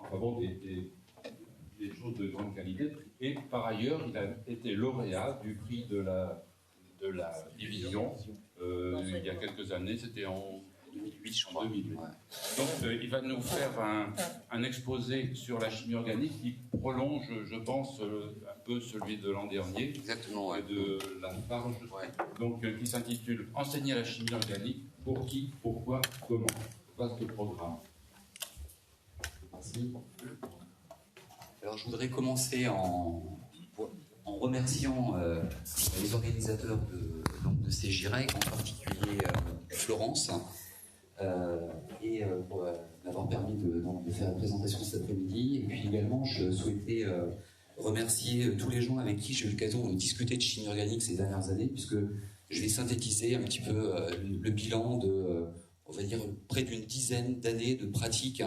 enfin bon, des choses de grande qualité. Et par ailleurs, il a été lauréat du prix de la division il y a quelques années, c'était en 2008, je crois. 2008. Ouais. Donc il va nous faire un exposé sur la chimie organique qui prolonge, je pense, un peu celui de l'an dernier. Exactement, ouais. De la Farge, ouais. Donc qui s'intitule « Enseigner la chimie organique, pour qui, pourquoi, comment ». Vaste programme. Merci. Alors je voudrais commencer en remerciant les organisateurs de ces GIREC, en particulier Florence, pour m'avoir permis de faire la présentation cet après-midi. Et puis également, je souhaitais remercier tous les gens avec qui j'ai eu l'occasion de discuter de chimie organique ces dernières années, puisque je vais synthétiser un petit peu le bilan de, on va dire, près d'une dizaine d'années de pratique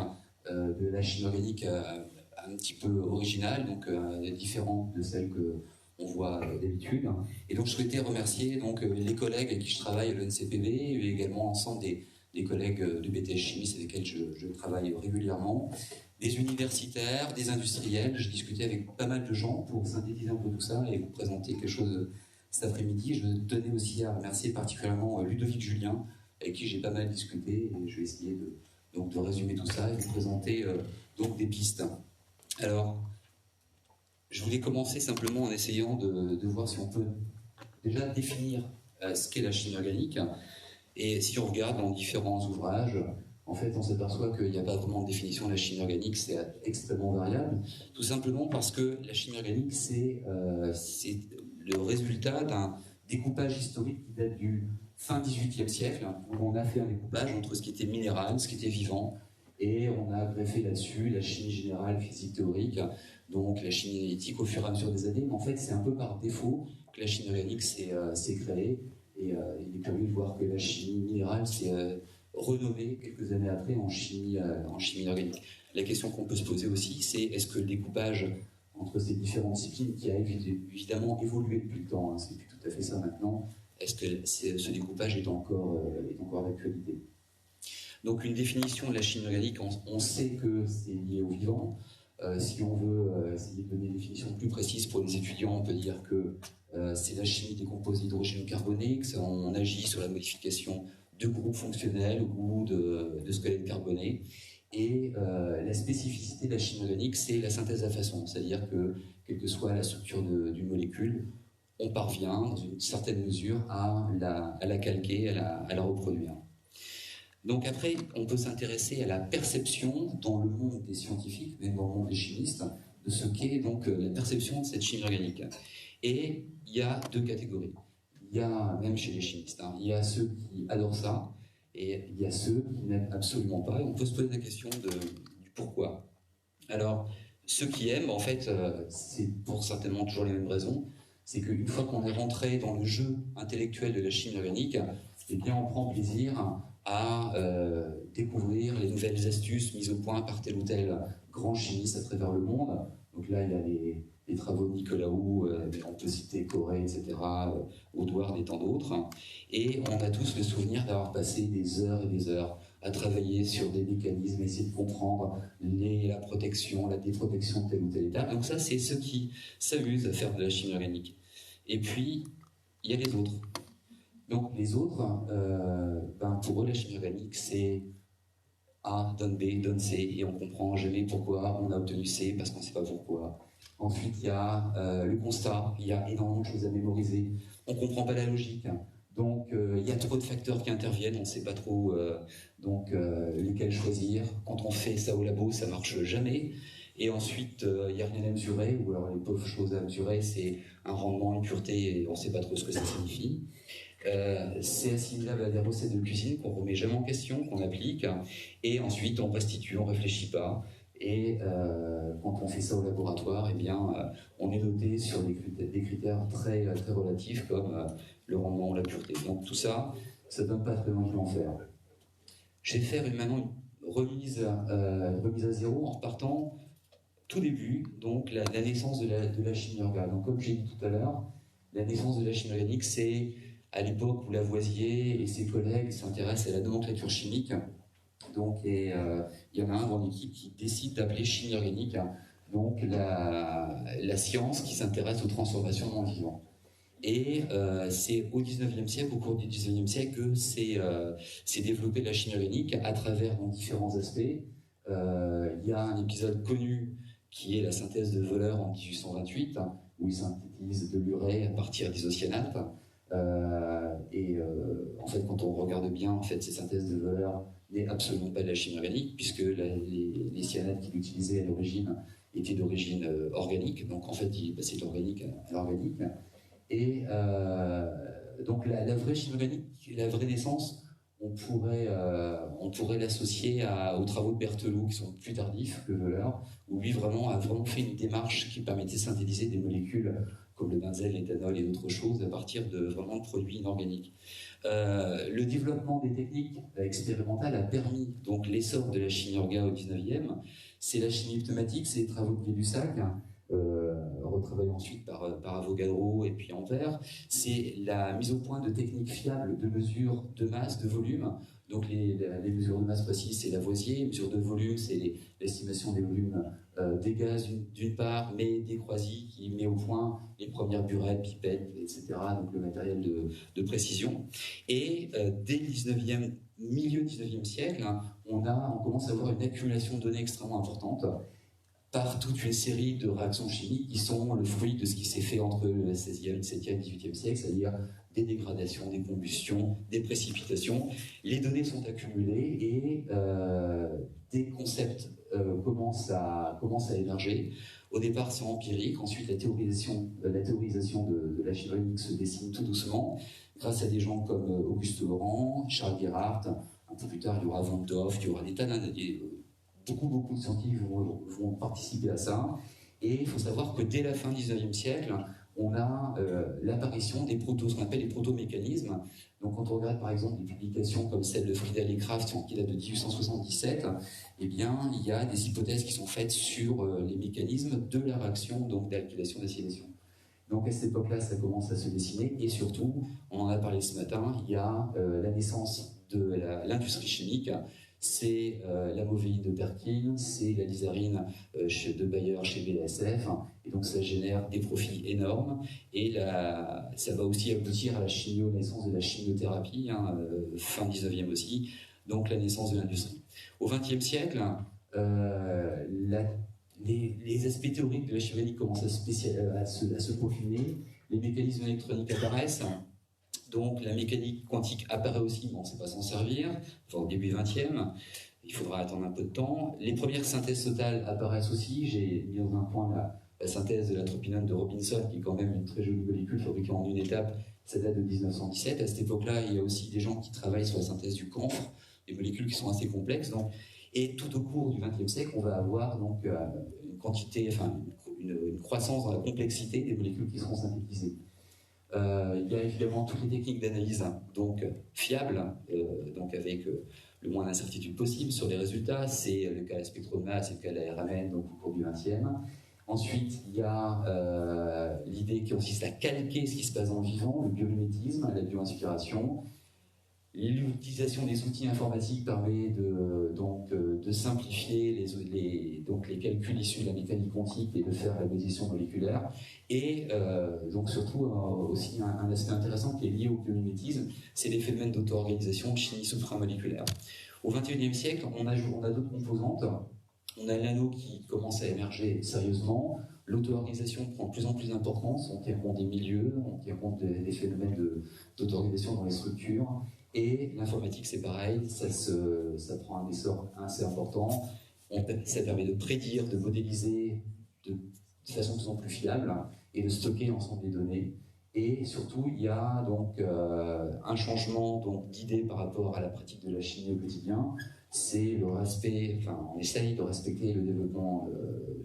de la chimie organique un petit peu originale, donc différente de celle qu'on voit d'habitude. Et donc je souhaitais remercier donc, les collègues avec qui je travaille à l'ENCPB, et également l'ensemble des collègues de BTS Chimie avec lesquels je travaille régulièrement, des universitaires, des industriels. J'ai discuté avec pas mal de gens pour synthétiser un peu tout ça et vous présenter quelque chose cet après-midi. Je tenais aussi à remercier particulièrement Ludovic Julien, avec qui j'ai pas mal discuté, et je vais essayer de résumer tout ça et vous présenter donc des pistes. Alors, je voulais commencer simplement en essayant de voir si on peut déjà définir ce qu'est la chimie organique. Et si on regarde dans différents ouvrages, en fait, on s'aperçoit qu'il n'y a pas vraiment de définition de la chimie organique, c'est extrêmement variable, tout simplement parce que la chimie organique, c'est le résultat d'un découpage historique qui date du fin XVIIIe siècle, où on a fait un découpage entre ce qui était minéral, ce qui était vivant, et on a greffé là-dessus la chimie générale, physique théorique, donc la chimie analytique au fur et à mesure des années. Mais en fait, c'est un peu par défaut que la chimie organique s'est créée, et il est curieux de voir que la chimie minérale s'est renommée quelques années après en chimie organique. La question qu'on peut se poser aussi, c'est est-ce que le découpage entre ces différentes disciplines, qui a évidemment évolué depuis le temps, c'est plus tout à fait ça maintenant, est-ce que ce découpage est encore d'actualité? Donc une définition de la chimie organique, on sait que c'est lié au vivant. Si on veut essayer de donner une définition plus précise pour les étudiants, on peut dire que c'est la chimie des composés hydrogéno-carbonés, on agit sur la modification de groupes fonctionnels ou de squelettes carbonés. Et la spécificité de la chimie organique, c'est la synthèse à façon, c'est-à-dire que, quelle que soit la structure d'une molécule, on parvient, dans une certaine mesure, à la calquer, à la reproduire. Donc après, on peut s'intéresser à la perception dans le monde des scientifiques, même dans le monde des chimistes, de ce qu'est donc la perception de cette chimie organique. Et il y a deux catégories. Il y a, même chez les chimistes, il y a ceux qui adorent ça, et il y a ceux qui n'aiment absolument pas. Et on peut se poser la question du pourquoi. Alors, ceux qui aiment, en fait, c'est pour certainement toujours les mêmes raisons, c'est qu'une fois qu'on est rentré dans le jeu intellectuel de la chimie organique, eh bien, on prend plaisir à découvrir les nouvelles astuces mises au point par tel ou tel grand chimiste à travers le monde. Donc là, il y a les travaux de Nicolas Hou, on peut citer Corey, etc., Woodward et tant d'autres. Et on a tous le souvenir d'avoir passé des heures et des heures à travailler sur des mécanismes, essayer de comprendre la protection, la déprotection de tel ou tel état. Donc ça, c'est ceux qui s'amusent à faire de la chimie organique. Et puis, il y a les autres. Donc les autres, pour eux, la chimie organique, c'est A donne B, donne C, et on comprend jamais pourquoi on a obtenu C, parce qu'on ne sait pas pourquoi. Ensuite, il y a le constat, il y a énormément de choses à mémoriser, on ne comprend pas la logique, donc il y a trop de facteurs qui interviennent, on ne sait pas trop lesquels choisir. Quand on fait ça au labo, ça ne marche jamais. Et ensuite, il n'y a rien à mesurer, ou alors les pauvres choses à mesurer, c'est un rendement, une pureté, et on ne sait pas trop ce que ça signifie. C'est assimilable à des recettes de cuisine qu'on ne remet jamais en question, qu'on applique, et ensuite on restitue, on ne réfléchit pas, et quand on fait ça au laboratoire, eh bien, on est noté sur des critères très, très relatifs comme le rendement ou la pureté. Donc tout ça, ça ne donne pas très envie d'en faire. Je vais faire maintenant une remise à zéro en repartant tout début, donc la naissance de la chimie organique. Donc comme j'ai dit tout à l'heure, la naissance de la chimie organique, c'est à l'époque où Lavoisier et ses collègues s'intéressent à la nomenclature chimique. donc, et il y en a un dans l'équipe qui décide d'appeler chimie organique, donc la science qui s'intéresse aux transformations non vivantes. Et c'est au 19e siècle, au cours du 19e siècle, que s'est développée la chimie organique à travers donc, différents aspects. Il y a un épisode connu qui est la synthèse de Wöhler en 1828, où il synthétise de l'urée à partir d'isocyanates. En fait, quand on regarde bien, en fait, ces synthèses de Wöhler n'est absolument pas de la chimie organique, puisque les cyanates qu'il utilisait à l'origine étaient d'origine organique. Donc, en fait, il est passé de l'organique à l'organique. Et donc la vraie chimie organique, la vraie naissance, on pourrait l'associer aux travaux de Berthelot qui sont plus tardifs que Wöhler, où lui a vraiment fait une démarche qui permettait de synthétiser des molécules comme le benzène, l'éthanol et d'autres choses à partir de vraiment de produits inorganiques. Le développement des techniques expérimentales a permis donc l'essor de la chimie orga au 19e. C'est la chimie pneumatique, c'est les travaux de Gay-Lussac, retravaillé ensuite par Avogadro et puis Ampère. C'est la mise au point de techniques fiables de mesure de masse, de volume. Donc les mesures de masse précises, c'est Lavoisier. Les mesures de volume, c'est l'estimation des volumes des gaz d'une part, mais des Croisy qui met au point les premières burettes, pipettes, etc. Donc le matériel de précision. Et dès le 19e, milieu 19e siècle, on commence à avoir une accumulation de données extrêmement importante par toute une série de réactions chimiques qui sont le fruit de ce qui s'est fait entre le 16e, 17e, 18e siècle, c'est-à-dire des dégradations, des combustions, des précipitations. Les données sont accumulées et des concepts commencent à émerger. Au départ, c'est empirique. Ensuite, la théorisation de la chimie organique se dessine tout doucement grâce à des gens comme Auguste Laurent, Charles Gerhardt. Un peu plus tard, il y aura Van Doff, il y aura des tas beaucoup de scientifiques vont participer à ça. Et il faut savoir que dès la fin du 19e siècle, on a l'apparition ce qu'on appelle les protomécanismes. Donc quand on regarde par exemple des publications comme celle de Friedel et Kraft qui date de 1877, eh bien il y a des hypothèses qui sont faites sur les mécanismes de la réaction donc d'alkylation d'acylation. Donc à cette époque-là, ça commence à se dessiner et surtout, on en a parlé ce matin, il y a la naissance de l'industrie chimique. C'est la movéine de Perkin, c'est la lysarine de Bayer chez BASF, et donc ça génère des profits énormes, et ça va aussi aboutir à la naissance de la chimiothérapie, fin 19e aussi, donc la naissance de l'industrie. Au XXe siècle, les aspects théoriques de la chimie organique commencent à se peaufiner, les mécanismes électroniques apparaissent. Donc la mécanique quantique apparaît aussi, mais on ne sait pas s'en servir, enfin au début 20e, il faudra attendre un peu de temps. Les premières synthèses totales apparaissent aussi, j'ai mis dans un point la synthèse de la tropinone de Robinson, qui est quand même une très jolie molécule fabriquée en une étape, ça date de 1917. À cette époque-là, il y a aussi des gens qui travaillent sur la synthèse du camphre, des molécules qui sont assez complexes. Donc, et tout au cours du XXe siècle, on va avoir donc une croissance dans la complexité des molécules qui seront synthétisées. Il y a évidemment toutes les techniques d'analyse donc fiables, donc avec le moins d'incertitude possible sur les résultats. C'est le cas de la spectromasse, c'est le cas de la RMN donc au cours du XXe. Ensuite, il y a l'idée qui consiste à calquer ce qui se passe dans le vivant, le biomimétisme, la bioinspiration. L'utilisation des outils informatiques permet de simplifier les calculs issus de la mécanique quantique et de faire la modélisation moléculaire. Et donc surtout aussi un aspect intéressant qui est lié au biomimétisme, c'est les phénomènes d'auto-organisation de chimie supramoléculaire. Au XXIe siècle, on a d'autres composantes. On a l'anneau qui commence à émerger sérieusement. L'auto-organisation prend de plus en plus d'importance. On tient compte des milieux, on tient compte des phénomènes d'auto-organisation dans les structures. Et l'informatique, c'est pareil, ça prend un essor assez important. Ça permet de prédire, de modéliser de façon de plus en plus fiable et de stocker l'ensemble des données. Et surtout, il y a donc un changement d'idée par rapport à la pratique de la chimie au quotidien. C'est le respect, on essaye de respecter le développement,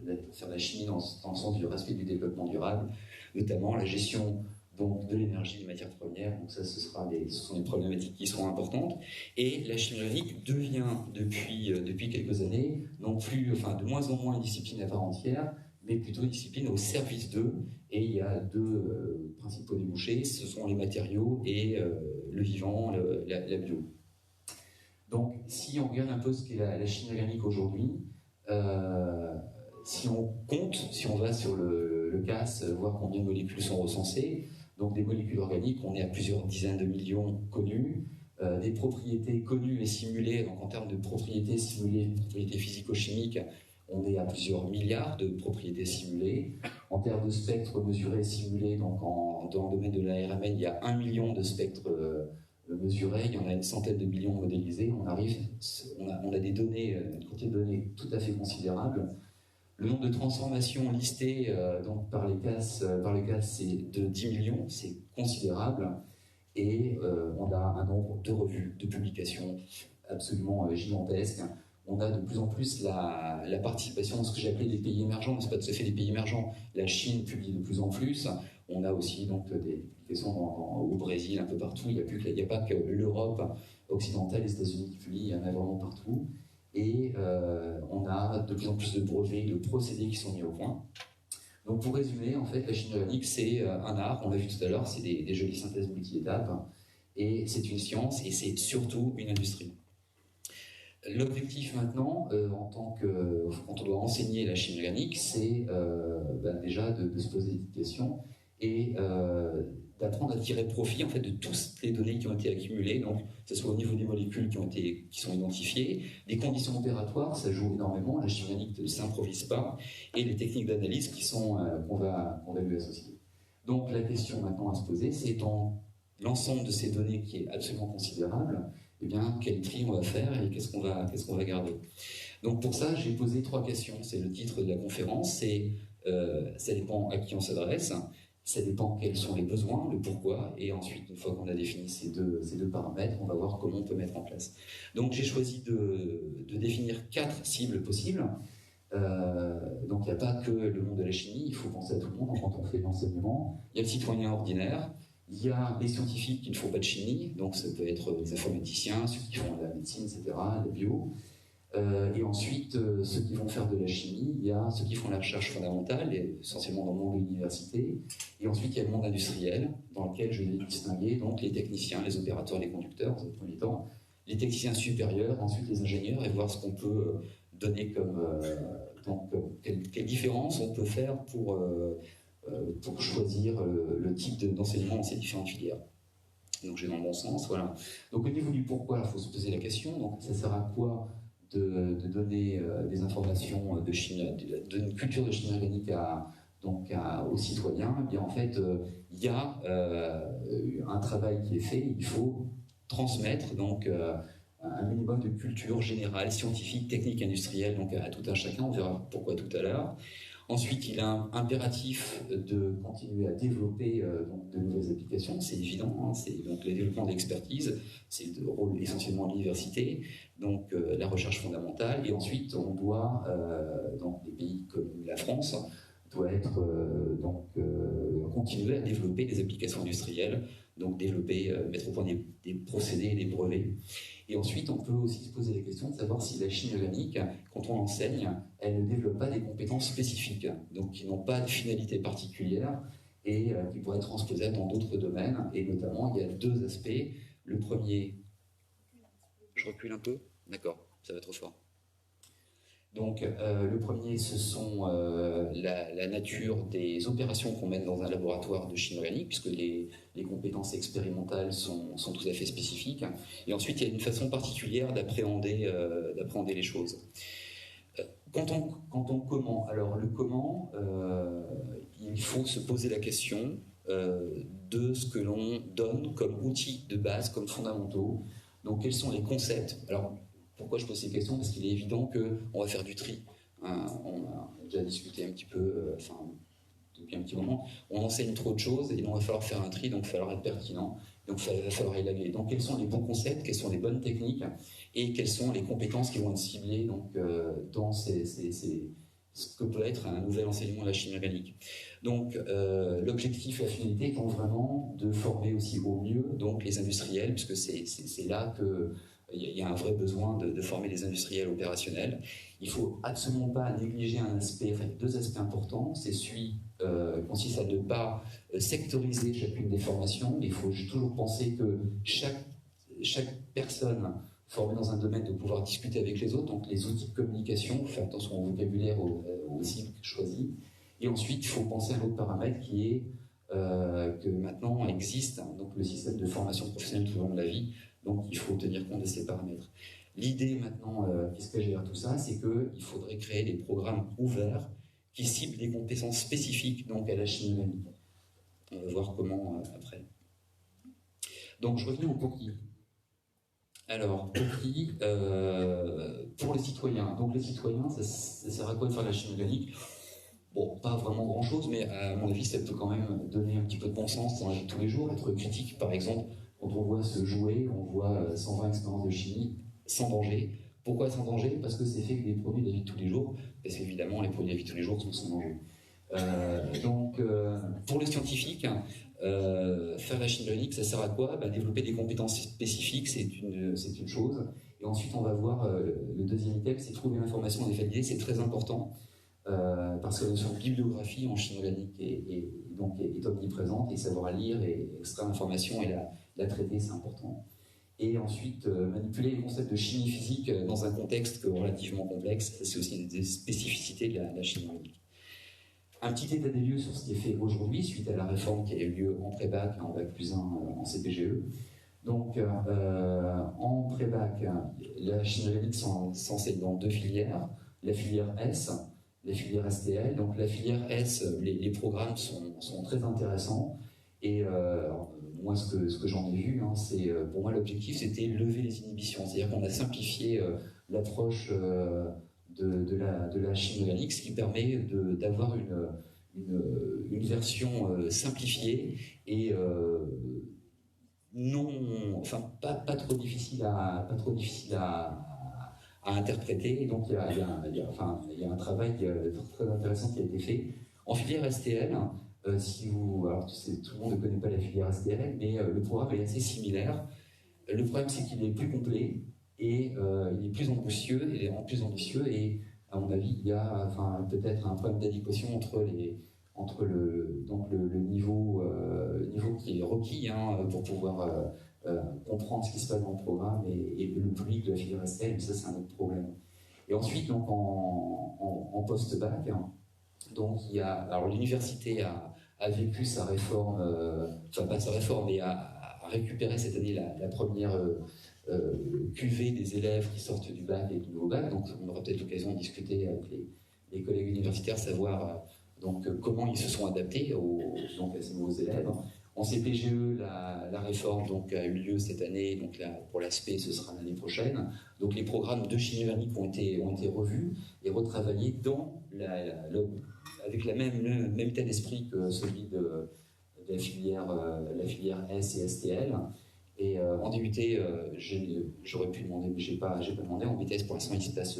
de faire la chimie dans le sens du respect du développement durable, notamment la gestion donc de l'énergie des matières premières. Donc ça, ce sont des problématiques qui seront importantes. Et la chimie organique devient depuis quelques années non plus, de moins en moins une discipline à part entière, mais plutôt une discipline au service d'eux. Et il y a deux principaux débouchés, ce sont les matériaux et le vivant, la bio. Donc, si on regarde un peu ce qu'est la chimie organique aujourd'hui, si on compte, si on va sur le CAS, voir combien de molécules sont recensées, donc des molécules organiques, on est à plusieurs dizaines de millions connues, des propriétés connues et simulées, donc en termes de propriétés simulées, propriétés physico-chimiques, on est à plusieurs milliards de propriétés simulées. En termes de spectres mesurés et simulés, donc dans le domaine de l'ARMN, il y a 1 million de spectres mesurés, il y en a une centaine de millions modélisés. On a des données, une quantité de données tout à fait considérable. Le nombre de transformations listées donc par le CAS, c'est de 10 millions, c'est considérable. Et on a un nombre de revues, de publications absolument gigantesques. On a de plus en plus la participation dans ce que j'ai appelé les pays émergents, mais ce n'est pas tout à fait les pays émergents. La Chine publie de plus en plus. On a aussi donc des publications au Brésil, un peu partout. Il n'y a pas que l'Europe occidentale, les États-Unis qui publient, il y en a vraiment partout. Et on a de plus en plus de brevets, de procédés qui sont mis au point. Donc pour résumer, en fait, la chimie organique, c'est un art, on l'a vu tout à l'heure, c'est des jolies synthèses multi-étapes, et c'est une science, et c'est surtout une industrie. L'objectif maintenant, quand on doit enseigner la chimie organique, c'est déjà de se poser des questions et d'apprendre à tirer profit en fait, de toutes les données qui ont été accumulées, donc que ce soit au niveau des molécules qui sont identifiées, des conditions opératoires, ça joue énormément, la chimie organique ne s'improvise pas, et les techniques d'analyse qu'on va lui associer. Donc la question maintenant à se poser, c'est dans l'ensemble de ces données qui est absolument considérable, eh bien, quel tri on va faire et qu'est-ce qu'on va garder. Donc pour ça, j'ai posé 3 questions. C'est le titre de la conférence, ça dépend à qui on s'adresse, ça dépend quels sont les besoins, le pourquoi, et ensuite, une fois qu'on a défini ces deux paramètres, on va voir comment on peut mettre en place. Donc j'ai choisi de définir 4 cibles possibles. Donc il n'y a pas que le monde de la chimie, il faut penser à tout le monde quand on fait l'enseignement. Il y a le citoyen ordinaire, il y a les scientifiques qui ne font pas de chimie, donc ça peut être les informaticiens, ceux qui font de la médecine, etc., la bio. Et ensuite, ceux qui vont faire de la chimie, il y a ceux qui font la recherche fondamentale, essentiellement dans le monde de l'université. Et ensuite, il y a le monde industriel, dans lequel je vais distinguer donc, les techniciens, les opérateurs, les conducteurs, dans un premier temps, les techniciens supérieurs, ensuite les ingénieurs, et voir ce qu'on peut donner quelle différence on peut faire pour choisir le type d'enseignement dans ces différentes filières. Donc j'ai dans le bon sens, voilà. Donc au niveau du pourquoi, il faut se poser la question, donc ça sert à quoi de donner des informations d'une culture de chimie organique aux citoyens? Eh bien en fait, il y a un travail qui est fait, il faut transmettre donc un minimum de culture générale, scientifique, technique, industrielle, donc à tout un chacun, on verra pourquoi tout à l'heure. Ensuite, il est impératif de continuer à développer de nouvelles applications, c'est évident, hein, c'est donc le développement d'expertise, c'est le rôle essentiellement de l'université, donc la recherche fondamentale, et ensuite on doit, dans des pays comme la France, doit continuer à développer des applications industrielles, donc mettre au point des procédés et des brevets. Et ensuite, on peut aussi se poser la question de savoir si la chimie organique, quand on l'enseigne, elle ne développe pas des compétences spécifiques, donc qui n'ont pas de finalité particulière et qui pourraient être transposées dans d'autres domaines. Et notamment, il y a 2 aspects. Le premier... Je recule un peu? D'accord, ça va trop fort. Donc, le premier, ce sont la nature des opérations qu'on mène dans un laboratoire de chimie organique, puisque les compétences expérimentales sont tout à fait spécifiques. Et ensuite, il y a une façon particulière d'appréhender les choses. Quand on comment? Alors, le comment, il faut se poser la question de ce que l'on donne comme outils de base, comme fondamentaux. Donc, quels sont les concepts? Alors, pourquoi je pose ces questions? Parce qu'il est évident qu'on va faire du tri. On a déjà discuté un petit peu, depuis un petit moment. On enseigne trop de choses et donc il va falloir faire un tri, donc il va falloir être pertinent, donc il va falloir élaguer. Donc quels sont les bons concepts, quelles sont les bonnes techniques et quelles sont les compétences qui vont être ciblées donc, dans ce que peut être un nouvel enseignement de la chimie organique. Donc l'objectif et la finalité étant vraiment de former aussi au mieux donc, les industriels, puisque c'est là que il y a un vrai besoin de former les industriels opérationnels. Il ne faut absolument pas négliger 2 aspects importants. C'est celui qui consiste à ne pas sectoriser chacune des formations. Il faut toujours penser que chaque personne formé dans un domaine, de pouvoir discuter avec les autres, donc les outils de communication, faire attention au vocabulaire, aux cibles choisies. Et ensuite, il faut penser à un autre paramètre qui est que maintenant existe, hein, donc le système de formation professionnelle tout au long de la vie, donc il faut tenir compte de ces paramètres. L'idée maintenant, qui se cache derrière tout ça, c'est qu'il faudrait créer des programmes ouverts qui ciblent des compétences spécifiques donc à la chimie organique. On va voir comment après. Donc je reviens au POCRI. Alors, POCRI, pour les citoyens. Donc les citoyens, ça sert à quoi de faire de la chimie organique? Bon, pas vraiment grand-chose, mais à mon avis, ça peut quand même donner un petit peu de bon sens dans la vie de tous les jours, être critique, par exemple, quand on voit ce jouet, on voit 120 expériences de chimie sans danger. Pourquoi sans danger? Parce que c'est fait que des produits de la vie de tous les jours, parce qu'évidemment, les produits de la vie de tous les jours sont sans danger. Pour les scientifiques, faire la chimie organique, ça sert à quoi? Développer des compétences spécifiques, c'est une chose. Et ensuite, on va voir le deuxième item, c'est trouver l'information des faits d'idées, c'est très important. Parce que la notion de bibliographie en chimie organique est omniprésente, et savoir lire et extraire l'information et la traiter, c'est important. Et ensuite, manipuler les concepts de chimie physique dans un contexte relativement complexe, c'est aussi des spécificités de la chimie organique. Un petit état des lieux sur ce qui est fait aujourd'hui, suite à la réforme qui a eu lieu en pré-bac, en bac plus 1, en CPGE. Donc, en pré-bac, la chimie organique s'enseigne dans 2 filières, la filière S, la filière STL. Donc la filière S, les programmes sont très intéressants. Et moi, ce que j'en ai vu, hein, pour moi, l'objectif, c'était lever les inhibitions. C'est-à-dire qu'on a simplifié l'approche de la chimie organique, ce qui permet d'avoir une version simplifiée et pas trop difficile à interpréter. Donc il y a un travail très intéressant qui a été fait. En filière STL, tout le monde ne connaît pas la filière STL, mais le programme est assez similaire. Le problème, c'est qu'il est plus complet et il est plus ambitieux, et à mon avis, il y a peut-être un problème d'adéquation entre le niveau qui est requis pour pouvoir comprendre ce qui se passe dans le programme et le public de la filière STL, mais ça c'est un autre problème. Et ensuite, donc en post-bac, donc alors l'université a vécu sa réforme, pas sa réforme, mais a récupéré cette année la première cuvée des élèves qui sortent du bac et du nouveau bac. Donc on aura peut-être l'occasion de discuter avec les collègues universitaires, savoir comment ils se sont adaptés à ces nouveaux élèves. En CPGE, la réforme a eu lieu cette année, donc là, pour l'aspect, ce sera l'année prochaine. Donc les programmes de chimie organique ont été revus et retravaillés avec le même état d'esprit que celui de la filière S et STL. Et en DUT, j'aurais pu demander, mais j'ai pas demandé. En BTS, pour l'instant, il ne se passe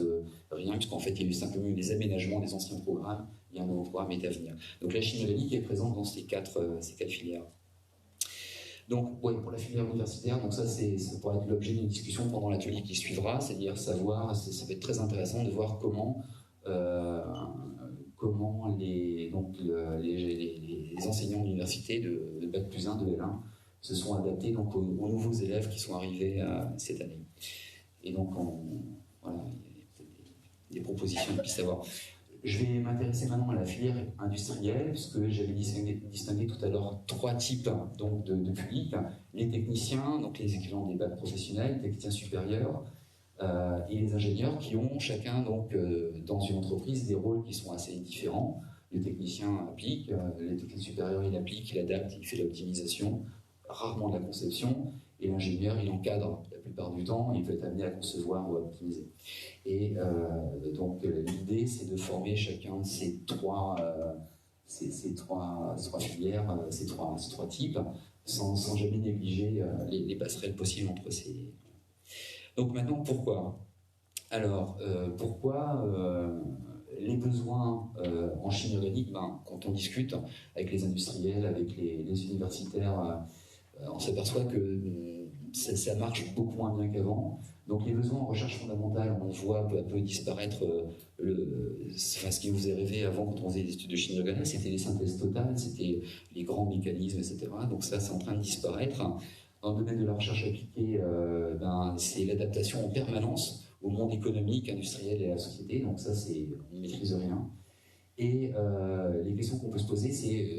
rien, puisqu'en fait, il y a eu simplement des aménagements des anciens programmes, et un nouveau programme est à venir. Donc la chimie organique est présente dans ces quatre filières. Donc, pour la filière universitaire, donc ça pourra être l'objet d'une discussion pendant l'atelier qui suivra, c'est-à-dire savoir, ça va être très intéressant de voir comment les enseignants de l'université de Bac plus 1, de L1, se sont adaptés aux nouveaux élèves qui sont arrivés cette année. Et donc, il y a des propositions de savoir. Je vais m'intéresser maintenant à la filière industrielle, puisque j'avais distingué tout à l'heure 3 types de publics. Les techniciens, donc les équivalents des bacs professionnels, les techniciens supérieurs, et les ingénieurs qui ont chacun dans une entreprise des rôles qui sont assez différents. Le technicien applique, le technicien supérieur il applique, il adapte, il fait de l'optimisation, rarement de la conception, et l'ingénieur il encadre la plupart du temps, il peut être amené à concevoir ou à optimiser. Et l'idée c'est de former chacun de ces trois filières, ces trois types, sans jamais négliger les passerelles possibles entre ces. Donc maintenant, pourquoi? Alors, pourquoi les besoins en chimie organique, quand on discute avec les industriels, avec les universitaires, on s'aperçoit que ça marche beaucoup moins bien qu'avant. Donc les besoins en recherche fondamentale, on voit peu à peu disparaître ce qui nous faisait rêver avant quand on faisait des études de chimie organique, c'était les synthèses totales, c'était les grands mécanismes, etc. Donc ça, c'est en train de disparaître. Dans le domaine de la recherche appliquée, c'est l'adaptation en permanence au monde économique, industriel et à la société. Donc ça, on ne maîtrise rien. Et les questions qu'on peut se poser, c'est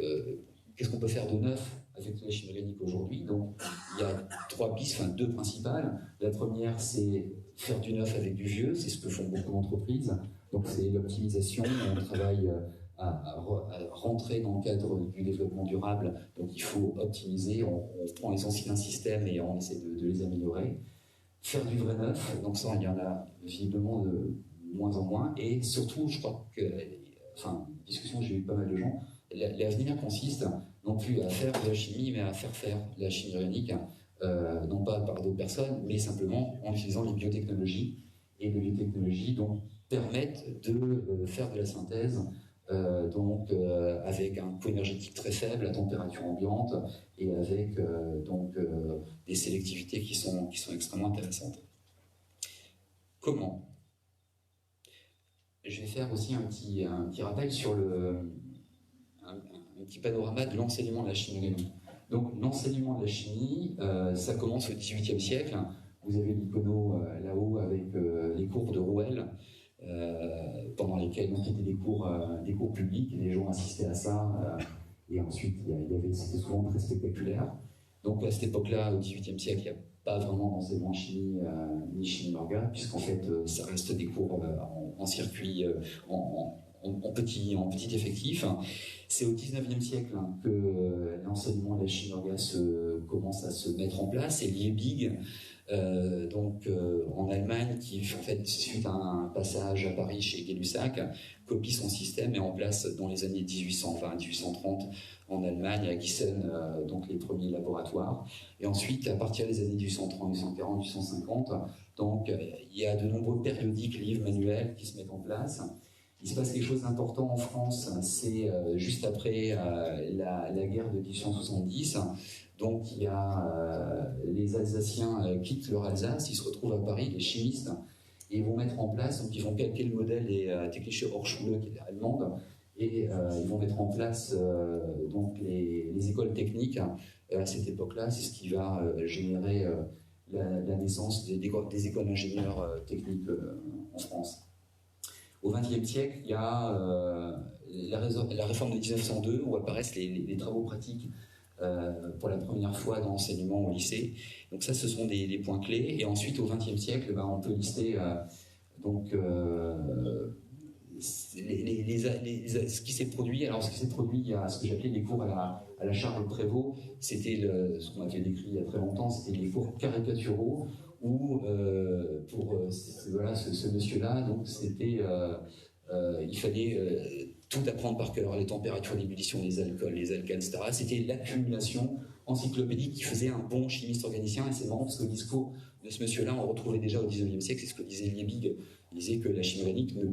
qu'est-ce qu'on peut faire de neuf avec la chimie organique aujourd'hui? Donc il y a trois pistes, enfin deux principales. La première, c'est faire du neuf avec du vieux, c'est ce que font beaucoup d'entreprises. Donc c'est l'optimisation, on travaille à rentrer dans le cadre du développement durable. Donc il faut optimiser, on prend les anciens systèmes et on essaie de les améliorer. Faire du vrai neuf, donc ça il y en a visiblement de moins en moins. Et surtout, je crois que, enfin, discussion, j'ai eu pas mal de gens, l'avenir consiste non plus à faire de la chimie, mais à faire de la chimie organique, non pas par d'autres personnes, mais simplement en utilisant les biotechnologies. Et les biotechnologies donc, permettent de faire de la synthèse, avec un coût énergétique très faible à température ambiante et avec des sélectivités qui sont extrêmement intéressantes. Comment? Je vais faire aussi un petit rappel sur un petit panorama de l'enseignement de la chimie organique. Donc l'enseignement de la chimie, ça commence au XVIIIe siècle. Vous avez l'icono là-haut avec les cours de Rouelle, pendant lesquels donc, c'était des cours publics, les gens assistaient à ça, et ensuite c'était souvent très spectaculaire. Donc à cette époque-là, au XVIIIe siècle, il n'y a pas vraiment d'enseignement en chimie ni chimie orga, puisqu'en fait ça reste des cours en circuit, en petit effectif. C'est au XIXe siècle que l'enseignement de la chimie orga commence à se mettre en place, et Liebig, en Allemagne, qui en fait, suite à un passage à Paris chez Gay-Lussac, copie son système et en place dans les années 1820-1830 en Allemagne, à Gießen, donc les premiers laboratoires. Et ensuite, à partir des années 1830, 1840, 1850, donc il y a de nombreux périodiques, livres, manuels qui se mettent en place. Il se passe quelque chose d'important en France, c'est juste après la guerre de 1870. Donc il y a les Alsaciens quittent leur Alsace, ils se retrouvent à Paris, les chimistes, et ils vont mettre en place, donc ils vont calquer le modèle des Technische Hochschule, qui est allemande, et ils vont mettre en place donc les écoles techniques à cette époque-là. C'est ce qui va générer la naissance des écoles d'ingénieurs techniques en France. Au XXe siècle, il y a la réforme de 1902 où apparaissent les travaux pratiques pour la première fois dans l'enseignement au lycée. Donc ça, ce sont des points clés. Et ensuite, au XXe siècle, on peut lister ce qui s'est produit. Alors, ce qui s'est produit, il y a ce que j'appelais les cours à la charge de Prévost. C'était ce qu'on avait décrit il y a très longtemps, c'était les cours caricaturaux, où pour ce monsieur-là, donc c'était il fallait tout apprendre par cœur, les températures d'ébullition des alcools, les alcanes, etc. C'était l'accumulation encyclopédique qui faisait un bon chimiste organicien. Et c'est marrant parce que le discours de ce monsieur-là, on le retrouvait déjà au XIXe siècle. C'est ce que disait Liebig. Il disait que la chimie organique ne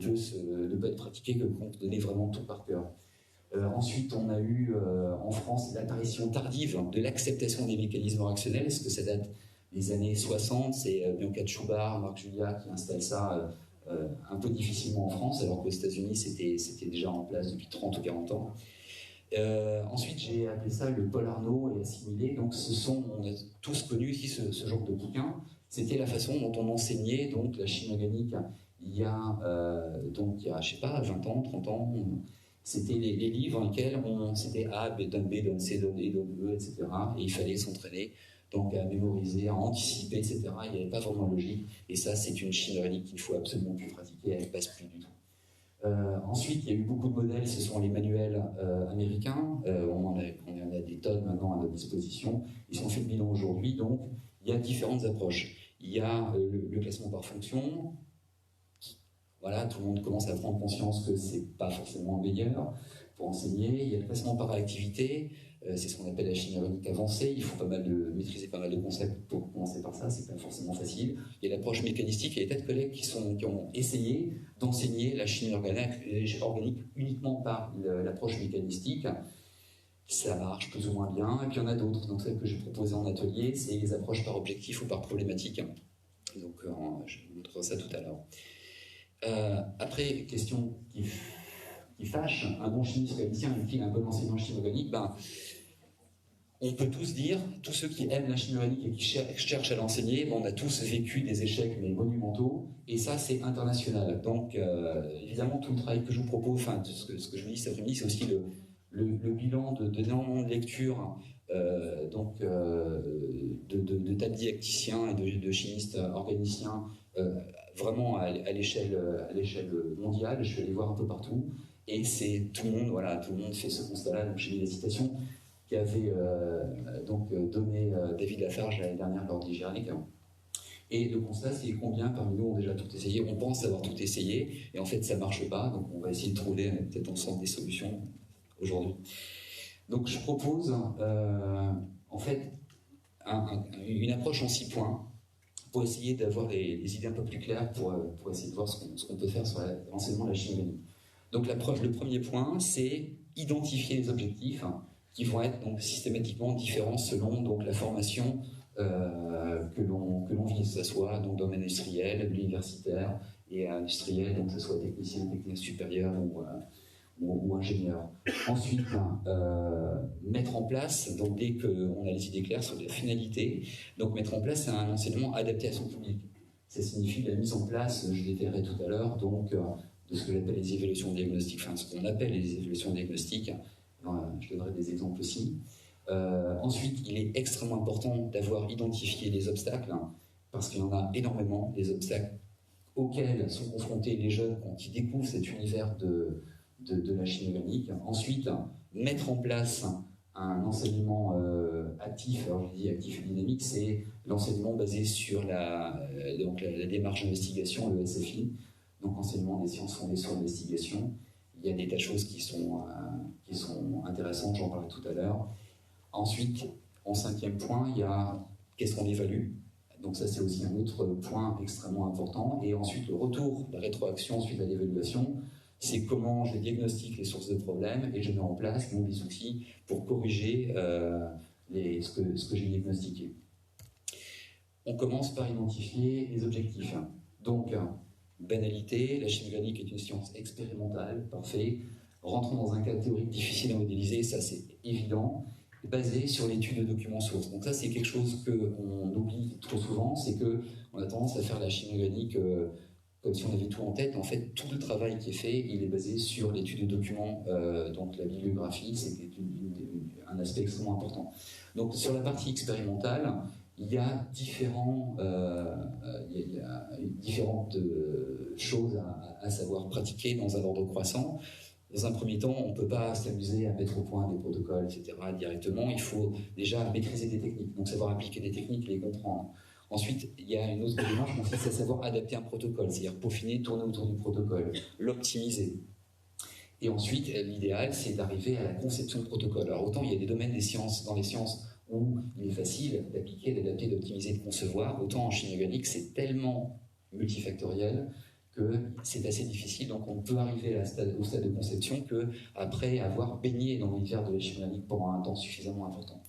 peut être pratiquée que quand on donnait vraiment tout par cœur. Ensuite, on a eu en France l'apparition tardive de l'acceptation des mécanismes réactionnels. Est-ce que ça date des années 60? C'est Bianca Tchoubar, Marc Julia qui installe ça un peu difficilement en France, alors qu'aux États-Unis, c'était déjà en place depuis 30 ou 40 ans. Ensuite, j'ai appelé ça le Paul Arnaud et assimilé. Donc, on a tous connu ici ce genre de bouquin. C'était la façon dont on enseignait donc, la chimie organique il y a, je sais pas, 20 ans, 30 ans. C'était les livres dans lesquels c'était A, B, donne B, donne C, donne D, donne E, etc. Et il fallait s'entraîner donc à mémoriser, à anticiper, etc. Il n'y avait pas vraiment de logique. Et ça, c'est une chimie organique qu'il ne faut absolument plus pratiquer, elle ne passe plus du tout. Ensuite, il y a eu beaucoup de modèles, ce sont les manuels américains. On en a des tonnes maintenant à notre disposition. Ils sont faits de bilan aujourd'hui, donc il y a différentes approches. Il y a le classement par fonction. Voilà, tout le monde commence à prendre conscience que c'est pas forcément le meilleur pour enseigner. Il y a le classement par réactivité, c'est ce qu'on appelle la chimie organique avancée. Il faut maîtriser pas mal de concepts pour commencer par ça, c'est pas forcément facile. Il y a l'approche mécanistique, il y a des tas de collègues qui ont essayé d'enseigner la chimie organique uniquement par l'approche mécanistique. Ça marche plus ou moins bien, et puis il y en a d'autres. Donc celle que j'ai proposée en atelier, c'est les approches par objectif ou par problématique. Donc je vous montrerai ça tout à l'heure. Après, question qui fâche, un bon chimiste organicien est-il un bon enseignant chimie organique? on peut tous dire, tous ceux qui aiment la chimie organique et qui cherchent à l'enseigner, on a tous vécu des échecs mais monumentaux, et ça c'est international. Donc évidemment tout le travail que je vous propose, enfin ce que je vous dis cet après-midi, c'est aussi le bilan d'énormément de lectures, de tas de didacticiens et de chimistes organiciens, vraiment à l'échelle mondiale. Je suis allé voir un peu partout, et c'est tout le monde fait ce constat-là. Donc j'ai mis la citation qui avait donné David Lafarge l'année dernière lors d'IGRNIC. Et le constat, c'est combien parmi nous ont déjà tout essayé. On pense avoir tout essayé, et en fait, ça ne marche pas. Donc, on va essayer de trouver peut-être ensemble des solutions aujourd'hui. Donc, je propose, en fait, une approche en 6 points pour essayer d'avoir les idées un peu plus claires, pour essayer de voir ce qu'on peut faire sur l'enseignement de la chimie organique. Donc, le premier point, c'est identifier les objectifs qui vont être donc systématiquement différents selon donc la formation que l'on vise, que ce soit dans le domaine industriel, universitaire et industriel, donc que ce soit technicien, technicien supérieur ou ingénieur. Ensuite, mettre en place, donc dès qu'on a les idées claires sur les finalités, donc mettre en place un enseignement adapté à son public. Ça signifie la mise en place, je détaillerai tout à l'heure, donc de ce que j'appelle les évaluations diagnostiques, enfin ce qu'on appelle les évaluations diagnostiques. Je donnerai des exemples aussi. Ensuite, il est extrêmement important d'avoir identifié les obstacles, parce qu'il y en a énormément, des obstacles auxquels sont confrontés les jeunes quand ils découvrent cet univers de la chimie organique. Ensuite, mettre en place un enseignement actif. Alors je dis actif et dynamique, c'est l'enseignement basé sur la démarche d'investigation, le SFI, donc enseignement des sciences fondées sur l'investigation. Il y a des tas de choses qui sont intéressantes, j'en parlais tout à l'heure. Ensuite, en 5e point, il y a qu'est-ce qu'on évalue. Donc ça, c'est aussi un autre point extrêmement important. Et ensuite, le retour, la rétroaction suite à l'évaluation, c'est comment je diagnostique les sources de problèmes et je mets en place des outils pour corriger ce que j'ai diagnostiqué. On commence par identifier les objectifs. Donc, banalité, la chimie organique est une science expérimentale, parfait. Rentrons dans un cadre théorique difficile à modéliser, ça c'est évident, basé sur l'étude de documents sources. Donc ça c'est quelque chose qu'on oublie trop souvent, c'est qu'on a tendance à faire la chimie organique comme si on avait tout en tête. En fait, tout le travail qui est fait, il est basé sur l'étude de documents, donc la bibliographie, c'est un aspect extrêmement important. Donc sur la partie expérimentale, il y a différentes choses à savoir pratiquer dans un ordre croissant. Dans un premier temps, on ne peut pas s'amuser à mettre au point des protocoles, etc. directement. Il faut déjà maîtriser des techniques, donc savoir appliquer des techniques et les comprendre. Ensuite, il y a une autre démarche qui consiste à savoir adapter un protocole, c'est-à-dire peaufiner, tourner autour du protocole, l'optimiser. Et ensuite, l'idéal, c'est d'arriver à la conception de protocole. Alors autant il y a des domaines dans les sciences où il est facile d'appliquer, d'adapter, d'optimiser, de concevoir, autant en chimie organique, c'est tellement multifactoriel que c'est assez difficile. Donc on peut arriver au stade de conception qu'après avoir baigné dans l'univers de la chimie organique pendant un temps suffisamment important.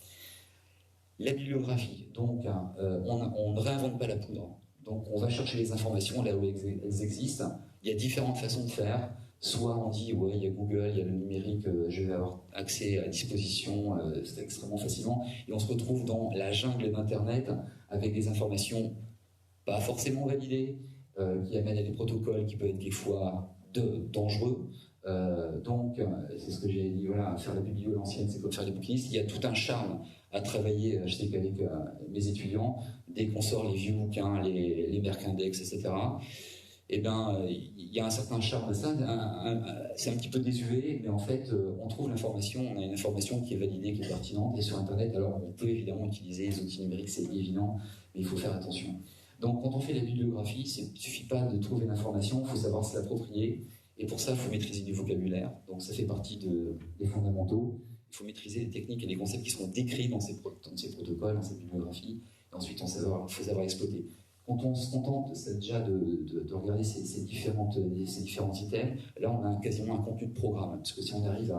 La bibliographie, donc on ne réinvente pas la poudre. Donc on va chercher les informations là où elles existent. Il y a différentes façons de faire. Soit on dit, ouais, il y a Google, il y a le numérique, je vais avoir accès à disposition extrêmement facilement. Et on se retrouve dans la jungle d'Internet avec des informations pas forcément validées, qui amènent à des protocoles qui peuvent être des fois dangereux. Donc, c'est ce que j'ai dit, voilà, faire la biblio l'ancienne, c'est comme faire des bouquinistes. Il y a tout un charme à travailler, je sais qu'avec mes étudiants, dès qu'on sort les vieux bouquins, les Merc'Index, etc., eh bien, il y a un certain charme à ça. C'est un petit peu désuet, mais en fait, on trouve l'information, on a une information qui est validée, qui est pertinente, et sur Internet, alors on peut évidemment utiliser les outils numériques, c'est évident, mais il faut faire attention. Donc, quand on fait la bibliographie, il ne suffit pas de trouver l'information, il faut savoir se l'approprier, et pour ça, il faut maîtriser du vocabulaire. Donc, ça fait partie des fondamentaux. Il faut maîtriser les techniques et les concepts qui sont décrits dans ces protocoles, dans ces bibliographies, et ensuite, il faut savoir exploiter. Quand on se contente déjà de regarder ces différents items, là on a quasiment un contenu de programme. Parce que si on arrive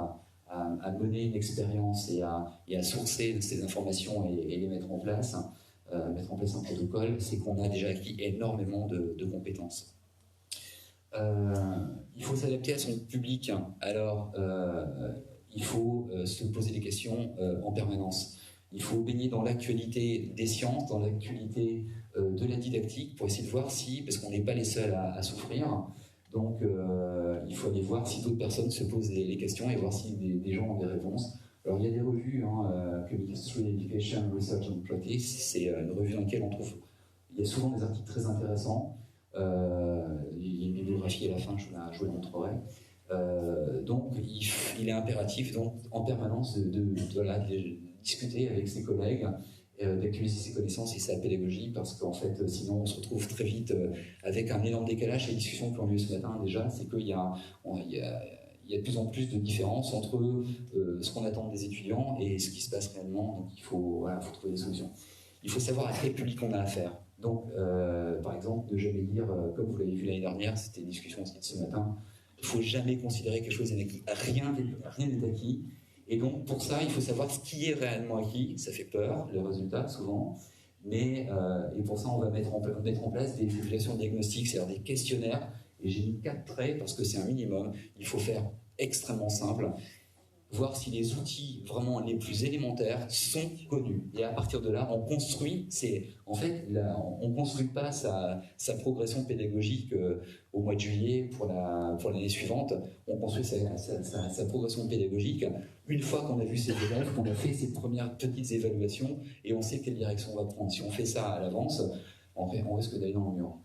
à mener une expérience et à sourcer ces informations et les mettre en place, mettre en place un protocole, c'est qu'on a déjà acquis énormément de compétences. Il faut s'adapter à son public. Alors, il faut se poser des questions en permanence. Il faut baigner dans l'actualité des sciences, dans l'actualité de la didactique, pour essayer de voir si, parce qu'on n'est pas les seuls à souffrir, donc il faut aller voir si d'autres personnes se posent les questions et voir si des gens ont des réponses. Alors il y a des revues, comme History, Education, Research and Practice, c'est une revue dans laquelle on trouve, il y a souvent des articles très intéressants, il y a une bibliographie à la fin, je vous la montrerai. Donc il est impératif donc, en permanence de discuter avec ses collègues, d'actualiser ses connaissances et sa pédagogie, parce qu'en fait sinon on se retrouve très vite avec un énorme décalage. Les discussions qui ont lieu ce matin déjà, c'est qu'il y a de plus en plus de différences entre ce qu'on attend des étudiants et ce qui se passe réellement. Donc il faut trouver des solutions. Il faut savoir à quel public on a affaire. Donc par exemple, ne jamais dire, comme vous l'avez vu l'année dernière, c'était une discussion aussi de ce matin, il ne faut jamais considérer quelque chose est acquis. Rien n'est acquis. Et donc, pour ça, il faut savoir ce qui est réellement acquis. Ça fait peur, les résultats, souvent. Mais, et pour ça, on va mettre en place des évaluations diagnostiques, c'est-à-dire des questionnaires. Et j'ai mis 4 traits parce que c'est un minimum. Il faut faire extrêmement simple. Voir si les outils vraiment les plus élémentaires sont connus. Et à partir de là, on construit, on ne construit pas sa progression pédagogique au mois de juillet pour l'année suivante. On construit sa progression pédagogique une fois qu'on a vu ses élèves, qu'on a fait ses premières petites évaluations et on sait quelle direction on va prendre. Si on fait ça à l'avance, on risque d'aller dans le mur.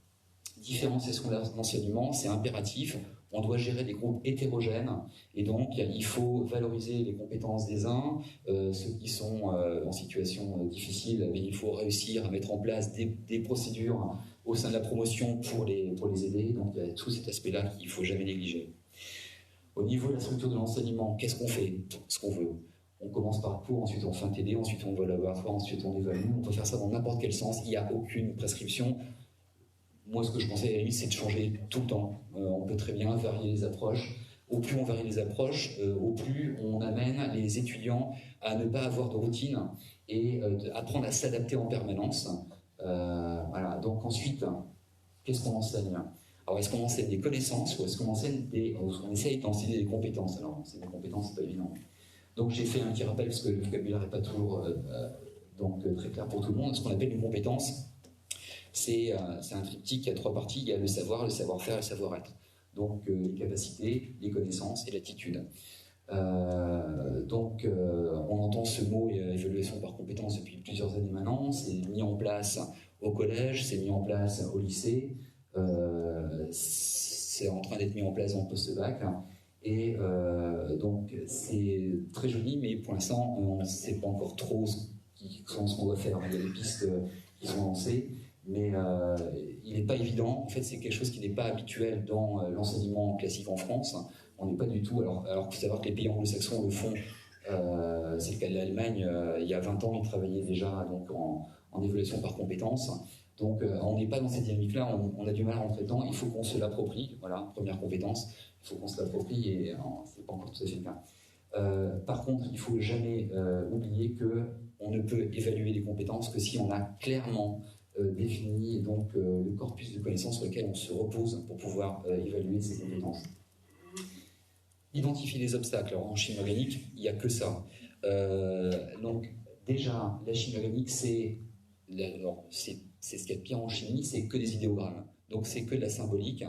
Différenciation de l'enseignement, c'est impératif. On doit gérer des groupes hétérogènes et donc il faut valoriser les compétences des uns, ceux qui sont en situation difficile, mais il faut réussir à mettre en place des procédures au sein de la promotion pour les aider. Donc il y a tout cet aspect-là qu'il ne faut jamais négliger. Au niveau de la structure de l'enseignement, qu'est-ce qu'on fait? Ce qu'on veut. On commence par cours, ensuite on fait un TD, ensuite on va au laboratoire, ensuite on évalue. On peut faire ça dans n'importe quel sens, il n'y a aucune prescription. Moi, ce que je pensais à la limite, c'est de changer tout le temps. On peut très bien varier les approches. Au plus on varie les approches, au plus on amène les étudiants à ne pas avoir de routine et apprendre à s'adapter en permanence. Voilà. Donc ensuite, qu'est-ce qu'on enseigne? Alors, est-ce qu'on enseigne des connaissances ou est-ce qu'on essaye d'enseigner des compétences? Alors, c'est des compétences, c'est pas évident. Donc, j'ai fait un petit rappel parce que le vocabulaire n'est pas toujours très clair pour tout le monde. Ce qu'on appelle une compétence, c'est un triptyque qui a 3 parties. Il y a le savoir, le savoir-faire et le savoir-être. Donc, les capacités, les connaissances et l'attitude. On entend ce mot évaluation par compétence depuis plusieurs années maintenant. C'est mis en place au collège, c'est mis en place au lycée. C'est en train d'être mis en place en post-bac et donc c'est très joli, mais pour l'instant on ne sait pas encore trop ce qu'on doit faire. Il y a des pistes qui sont lancées, mais il n'est pas évident. En fait, c'est quelque chose qui n'est pas habituel dans l'enseignement classique en France. On n'est pas du tout, alors il faut savoir que les pays anglo-saxons le font. C'est le cas de l'Allemagne. Il y a 20 ans, ils travaillaient déjà donc en évaluation par compétences. Donc on n'est pas dans cette dynamique-là, on a du mal à rentrer dedans, il faut qu'on se l'approprie, voilà, première compétence, il faut qu'on se l'approprie et c'est pas encore tout à fait le cas. Par contre, il ne faut jamais oublier qu'on ne peut évaluer les compétences que si on a clairement défini donc, le corpus de connaissances sur lequel on se repose pour pouvoir évaluer ces compétences. Identifier les obstacles. Alors, en chimie organique, il n'y a que ça. Donc déjà, la chimie organique, c'est ce qu'il y a de pire en chimie, c'est que des idéogrammes. Donc c'est que de la symbolique.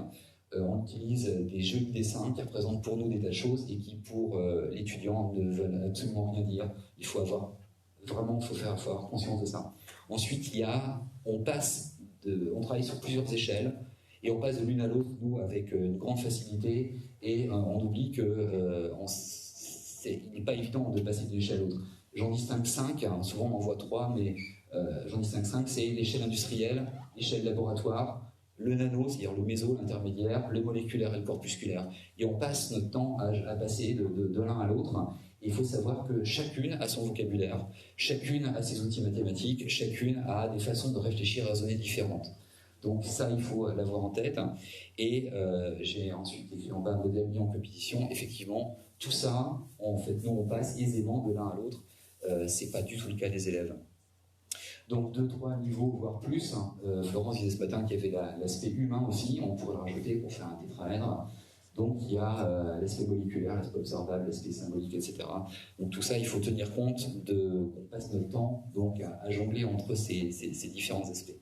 On utilise des jolis dessins qui représentent pour nous des tas de choses et qui pour l'étudiant ne veulent absolument rien dire. Il faut avoir conscience de ça. Ensuite, on travaille sur plusieurs échelles et on passe de l'une à l'autre, nous, avec une grande facilité et on oublie qu'il n'est pas évident de passer d'une échelle à l'autre. J'en distingue 5, souvent on en voit 3, mais j'en distingue 5, c'est l'échelle industrielle, l'échelle laboratoire, le nano, c'est-à-dire le méso, l'intermédiaire, le moléculaire et le corpusculaire. Et on passe notre temps à passer de l'un à l'autre. Il faut savoir que chacune a son vocabulaire, chacune a ses outils mathématiques, chacune a des façons de réfléchir et raisonner différentes. Donc ça, il faut l'avoir en tête. Et j'ai ensuite écrit en bas un modèle mis en compétition. Effectivement, tout ça, en fait, nous, on passe aisément de l'un à l'autre. C'est pas du tout le cas des élèves. Donc 2-3 niveaux, voire plus. Florence disait ce matin qu'il y avait l'aspect humain aussi, on pourrait le rajouter pour faire un tétraèdre. Donc il y a l'aspect moléculaire, l'aspect observable, l'aspect symbolique, etc. Donc tout ça, il faut tenir compte qu'on passe notre temps donc, à jongler entre ces différents aspects.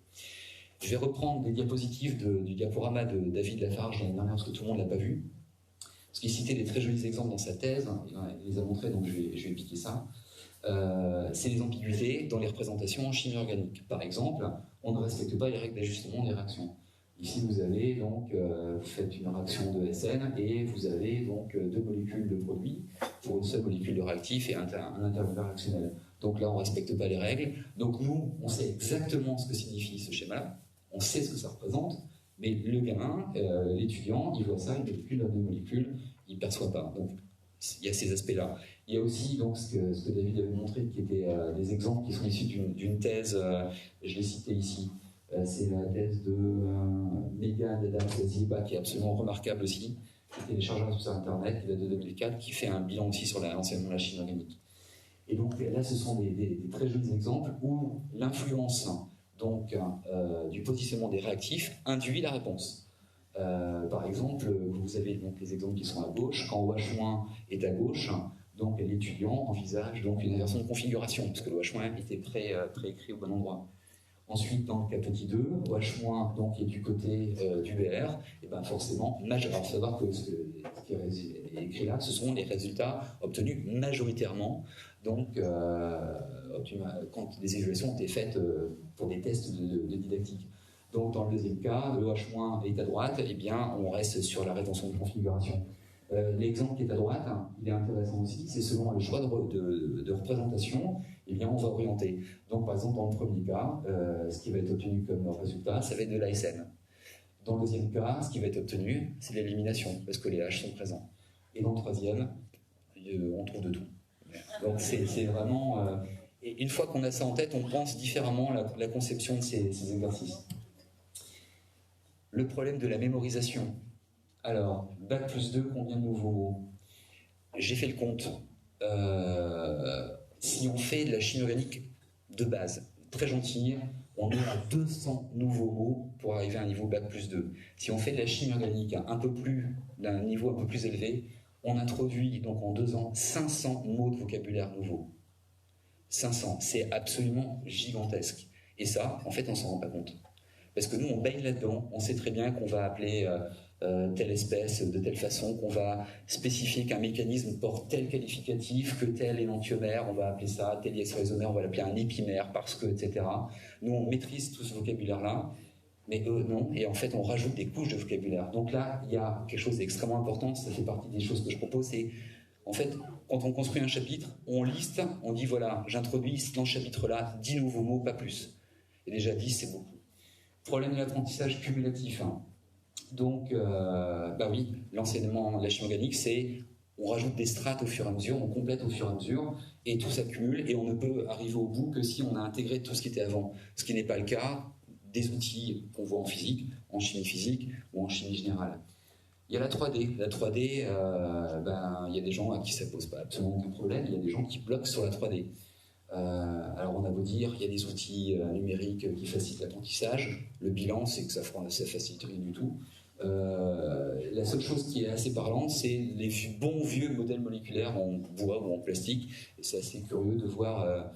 Je vais reprendre des diapositives du diaporama de David Lafarge l'année dernière, parce que tout le monde ne l'a pas vu. Parce qu'il citait des très jolis exemples dans sa thèse, il les a montrés, donc je vais piquer ça. C'est les ambiguïtés dans les représentations en chimie organique. Par exemple, on ne respecte pas les règles d'ajustement des réactions. Ici, vous avez donc, vous faites une réaction de SN et vous avez donc 2 molécules de produit pour une seule molécule de réactif et un intermédiaire réactionnel. Donc là, on ne respecte pas les règles. Donc nous, on sait exactement ce que signifie ce schéma-là, on sait ce que ça représente, mais le gamin, l'étudiant, il voit ça, une molécule à 2 molécules, il ne perçoit pas. Donc il y a ces aspects-là. Il y a aussi donc, ce que David avait montré, qui étaient des exemples qui sont issus d'une thèse, je l'ai cité ici. C'est la thèse de Megan Adams-Ziba, qui est absolument remarquable aussi, qui est téléchargeable sur Internet, qui date de 2004, qui fait un bilan aussi sur l'enseignement de la chimie organique. Et donc là, ce sont des très jolis exemples où l'influence donc, du positionnement des réactifs induit la réponse. Par exemple, vous avez donc les exemples qui sont à gauche. Quand OH- est à gauche, donc l'étudiant envisage donc une inversion de configuration, parce que le OH- était préécrit au bon endroit. Ensuite, dans le cas petit 2, OH- donc, est du côté du BR, et bien forcément, alors savoir que ce qui est écrit là, ce sont les résultats obtenus majoritairement, donc quand des évaluations ont été faites pour des tests de didactique. Donc dans le deuxième cas, le OH- est à droite, et bien on reste sur la rétention de configuration. L'exemple qui est à droite, il est intéressant aussi, c'est selon le choix de représentation, eh bien on va orienter. Donc par exemple dans le premier cas, ce qui va être obtenu comme résultat, ça va être de l'ASN. Dans le deuxième cas, ce qui va être obtenu, c'est l'élimination, parce que les H sont présents. Et dans le troisième, on trouve de tout. Donc c'est vraiment... et une fois qu'on a ça en tête, on pense différemment la conception de ces exercices. Le problème de la mémorisation. Alors, Bac plus 2, combien de nouveaux mots? J'ai fait le compte. Si on fait de la chimie organique de base, très gentille, on est à 200 nouveaux mots pour arriver à un niveau Bac plus 2. Si on fait de la chimie organique d'un niveau un peu plus élevé, on introduit donc en 2 ans 500 mots de vocabulaire nouveaux. 500, c'est absolument gigantesque. Et ça, en fait, on s'en rend pas compte. Parce que nous, on baigne là-dedans, on sait très bien qu'on va appeler telle espèce de telle façon, qu'on va spécifier qu'un mécanisme porte tel qualificatif, que tel énantiomère, on va appeler ça tel isomère, on va l'appeler un épimère, parce que, etc. Nous, on maîtrise tout ce vocabulaire-là, mais eux, non, et en fait, on rajoute des couches de vocabulaire. Donc là, il y a quelque chose d'extrêmement important, ça fait partie des choses que je propose, c'est, en fait, quand on construit un chapitre, on liste, on dit, voilà, j'introduis dans ce chapitre-là 10 nouveaux mots, pas plus. Et déjà 10, c'est beaucoup. Problème de l'apprentissage cumulatif. Donc, bah oui, l'enseignement de la chimie organique, c'est on rajoute des strates au fur et à mesure, on complète au fur et à mesure, et tout s'accumule, et on ne peut arriver au bout que si on a intégré tout ce qui était avant. Ce qui n'est pas le cas des outils qu'on voit en physique, en chimie physique ou en chimie générale. Il y a la 3D. La 3D, il y a des gens à qui ça ne pose pas absolument aucun problème, il y a des gens qui bloquent sur la 3D. Alors on a beau dire, il y a des outils numériques qui facilitent l'apprentissage. Le bilan, c'est que ça facilite rien du tout. La seule chose qui est assez parlante, c'est les bons vieux modèles moléculaires en bois ou en plastique. Et c'est assez curieux de voir,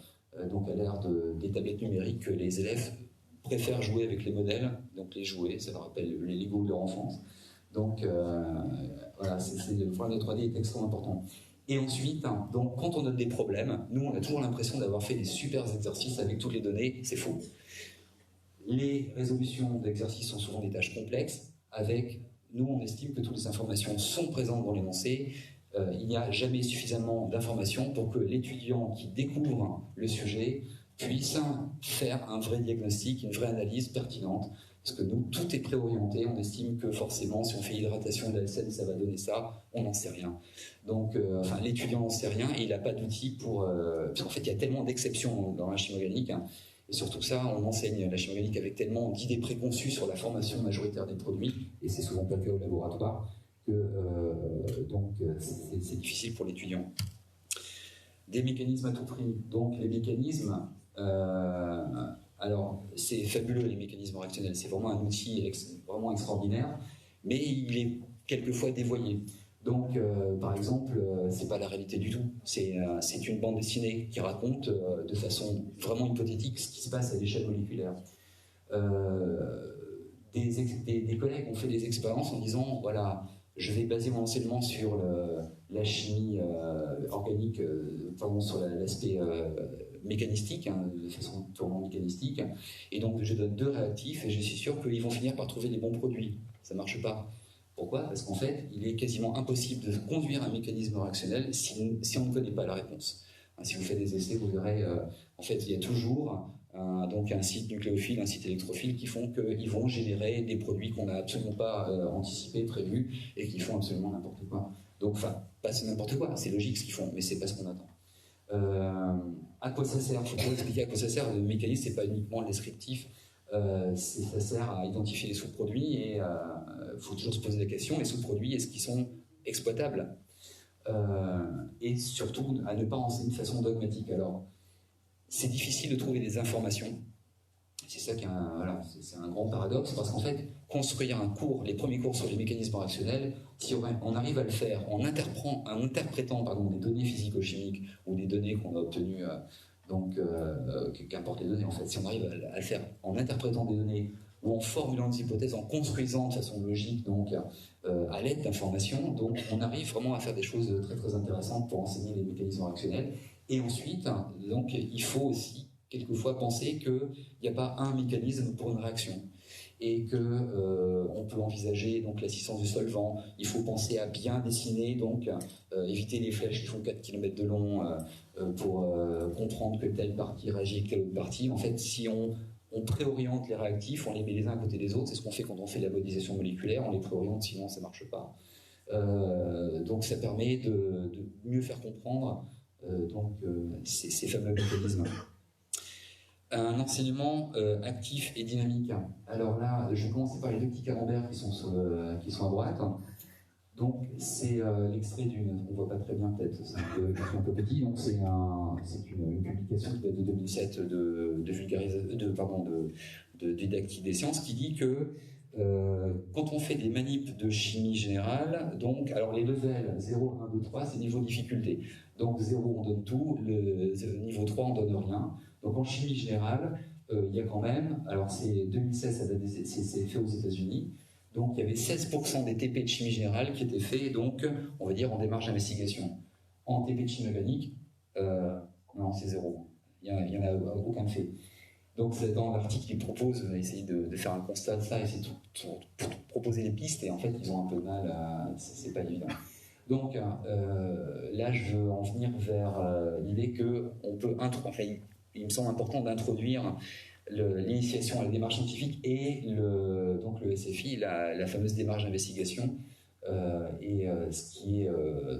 donc à l'ère des tablettes numériques, que les élèves préfèrent jouer avec les modèles, donc les jouets, ça leur rappelle les Lego de leur enfance. Donc voilà, le problème de 3D est extrêmement important. Et ensuite, donc, quand on a des problèmes, nous, on a toujours l'impression d'avoir fait des super exercices avec toutes les données. C'est faux. Les résolutions d'exercices sont souvent des tâches complexes. Nous, on estime que toutes les informations sont présentes dans l'énoncé. Il n'y a jamais suffisamment d'informations pour que l'étudiant qui découvre le sujet puisse faire un vrai diagnostic, une vraie analyse pertinente. Parce que nous, tout est préorienté, on estime que forcément, si on fait hydratation de la SN, ça va donner ça, on n'en sait rien. Donc, l'étudiant n'en sait rien et il n'a pas d'outils pour... parce qu'en fait, il y a tellement d'exceptions dans la chimie organique, et surtout ça, on enseigne la chimie organique avec tellement d'idées préconçues sur la formation majoritaire des produits, et c'est souvent pas le cas au laboratoire, que c'est difficile pour l'étudiant. Des mécanismes à tout prix. Donc, les mécanismes... alors, c'est fabuleux les mécanismes réactionnels, c'est vraiment un outil vraiment extraordinaire, mais il est quelquefois dévoyés. Donc, par exemple, c'est pas la réalité du tout. C'est une bande dessinée qui raconte de façon vraiment hypothétique ce qui se passe à l'échelle moléculaire. Des collègues ont fait des expériences en disant, voilà, je vais baser mon enseignement sur la chimie organique, pardon, sur l'aspect mécanistique, hein, de façon purement mécanistique, et donc je donne 2 réactifs et je suis sûr qu'ils vont finir par trouver des bons produits. Ça marche pas. Pourquoi? Parce qu'en fait, il est quasiment impossible de conduire un mécanisme réactionnel si on ne connaît pas la réponse. Si vous faites des essais, vous verrez, en fait, il y a toujours donc un site nucléophile, un site électrophile qui font qu'ils vont générer des produits qu'on n'a absolument pas anticipés, prévus, et qui font absolument n'importe quoi. Donc, enfin, pas n'importe quoi, c'est logique ce qu'ils font, mais c'est pas ce qu'on attend. À quoi ça sert? Il faut toujours expliquer à quoi ça sert. Le mécanisme, c'est pas uniquement le descriptif, ça sert à identifier les sous-produits et il faut toujours se poser la question, les sous-produits, est-ce qu'ils sont exploitables? Et surtout à ne pas enseigner de façon dogmatique. Alors, c'est difficile de trouver des informations. C'est ça qui est voilà, c'est un grand paradoxe, parce qu'en fait, construire un cours, les premiers cours sur les mécanismes réactionnels, si on arrive à le faire en interprétant des données physico-chimiques ou des données qu'on a obtenues, qu'importe les données en fait, si on arrive à le faire en interprétant des données ou en formulant des hypothèses, en construisant de façon logique, donc à l'aide d'informations, donc on arrive vraiment à faire des choses très très intéressantes pour enseigner les mécanismes réactionnels. Et ensuite, donc, il faut aussi quelquefois penser qu'il n'y a pas un mécanisme pour une réaction et qu'on peut envisager donc l'assistance du solvant. Il faut penser à bien dessiner, donc éviter les flèches qui font 4 km de long pour comprendre que telle partie réagit avec telle autre partie. En fait, si on préoriente les réactifs, on les met les uns à côté des autres, c'est ce qu'on fait quand on fait la modélisation moléculaire, on les préoriente, sinon ça ne marche pas. Donc ça permet de mieux faire comprendre ces fameux mécanismes. Un enseignement actif et dynamique. Alors là, je vais commencer par les 2 petits camemberts qui sont à droite. Donc c'est l'extrait d'une, on voit pas très bien peut-être, c'est un peu petit, donc c'est une publication qui date de 2007 de didactique des sciences qui dit que quand on fait des manips de chimie générale, donc, alors les levels 0, 1, 2, 3, c'est niveau difficulté. Donc 0, on donne tout, le niveau 3, on donne rien. Donc en chimie générale, il y a quand même, alors c'est 2016, c'est fait aux États-Unis, donc il y avait 16% des TP de chimie générale qui étaient faits, donc, on va dire, en démarche d'investigation. En TP de chimie organique, non, c'est 0. Il n'y en a aucun fait. Donc dans l'article, ils proposent d'essayer de faire un constat de ça, essayer de proposer des pistes, et en fait, ils ont un peu de mal, c'est pas évident. Donc là, je veux en venir vers l'idée qu'on peut, il me semble important d'introduire l'initiation à la démarche scientifique et le SFI, la fameuse démarche d'investigation, ce qui est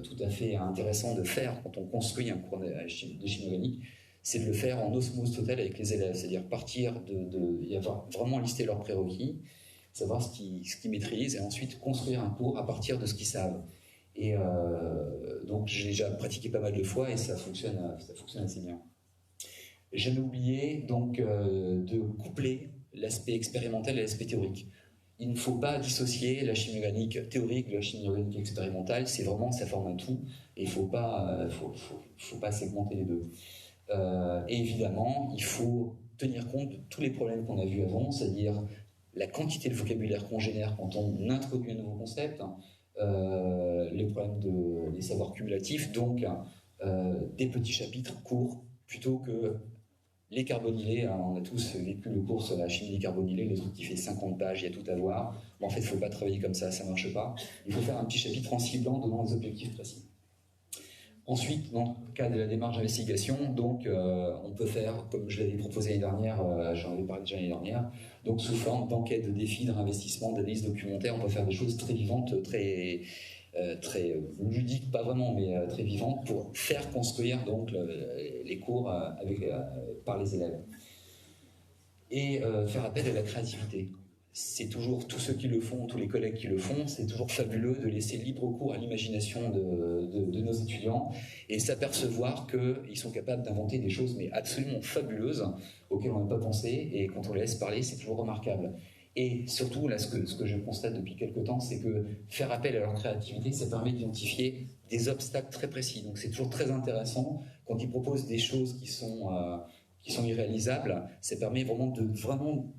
tout à fait intéressant de faire quand on construit un cours de chimie organique, c'est de le faire en osmose totale avec les élèves, c'est-à-dire partir y avoir vraiment listé leurs prérequis, savoir ce qu'ils maîtrisent, et ensuite construire un cours à partir de ce qu'ils savent. Et donc j'ai déjà pratiqué pas mal de fois et ça fonctionne assez bien. J'avais oublié donc de coupler l'aspect expérimental et l'aspect théorique. Il ne faut pas dissocier la chimie organique théorique de la chimie organique expérimentale, c'est vraiment, ça forme un tout, et il ne faut pas segmenter les deux. Et évidemment, il faut tenir compte de tous les problèmes qu'on a vus avant, c'est-à-dire la quantité de vocabulaire qu'on génère quand on introduit un nouveau concept, les problèmes des savoirs cumulatifs, donc des petits chapitres courts, plutôt que les carbonylés. On a tous vécu le cours sur la chimie des carbonylés, le truc qui fait 50 pages, il y a tout à voir. Bon, en fait, il ne faut pas travailler comme ça ne marche pas. Il faut faire un petit chapitre en ciblant, donnant des objectifs précis. Ensuite, dans le cas de la démarche d'investigation, donc on peut faire, comme je l'avais proposé l'année dernière, j'en avais parlé déjà l'année dernière, donc sous forme d'enquête, de défis, de réinvestissement, d'analyse documentaire, on peut faire des choses très vivantes, très ludiques, pas vraiment, mais très vivantes, pour faire construire donc les cours par les élèves. Et faire appel à la créativité. C'est toujours, tous ceux qui le font, tous les collègues qui le font, c'est toujours fabuleux de laisser libre cours à l'imagination de nos étudiants et s'apercevoir qu'ils sont capables d'inventer des choses mais absolument fabuleuses auxquelles on n'a pas pensé, et quand on les laisse parler, c'est toujours remarquable. Et surtout, là, ce que je constate depuis quelques temps, c'est que faire appel à leur créativité, ça permet d'identifier des obstacles très précis. Donc c'est toujours très intéressant quand ils proposent des choses qui sont irréalisables. Ça permet vraiment de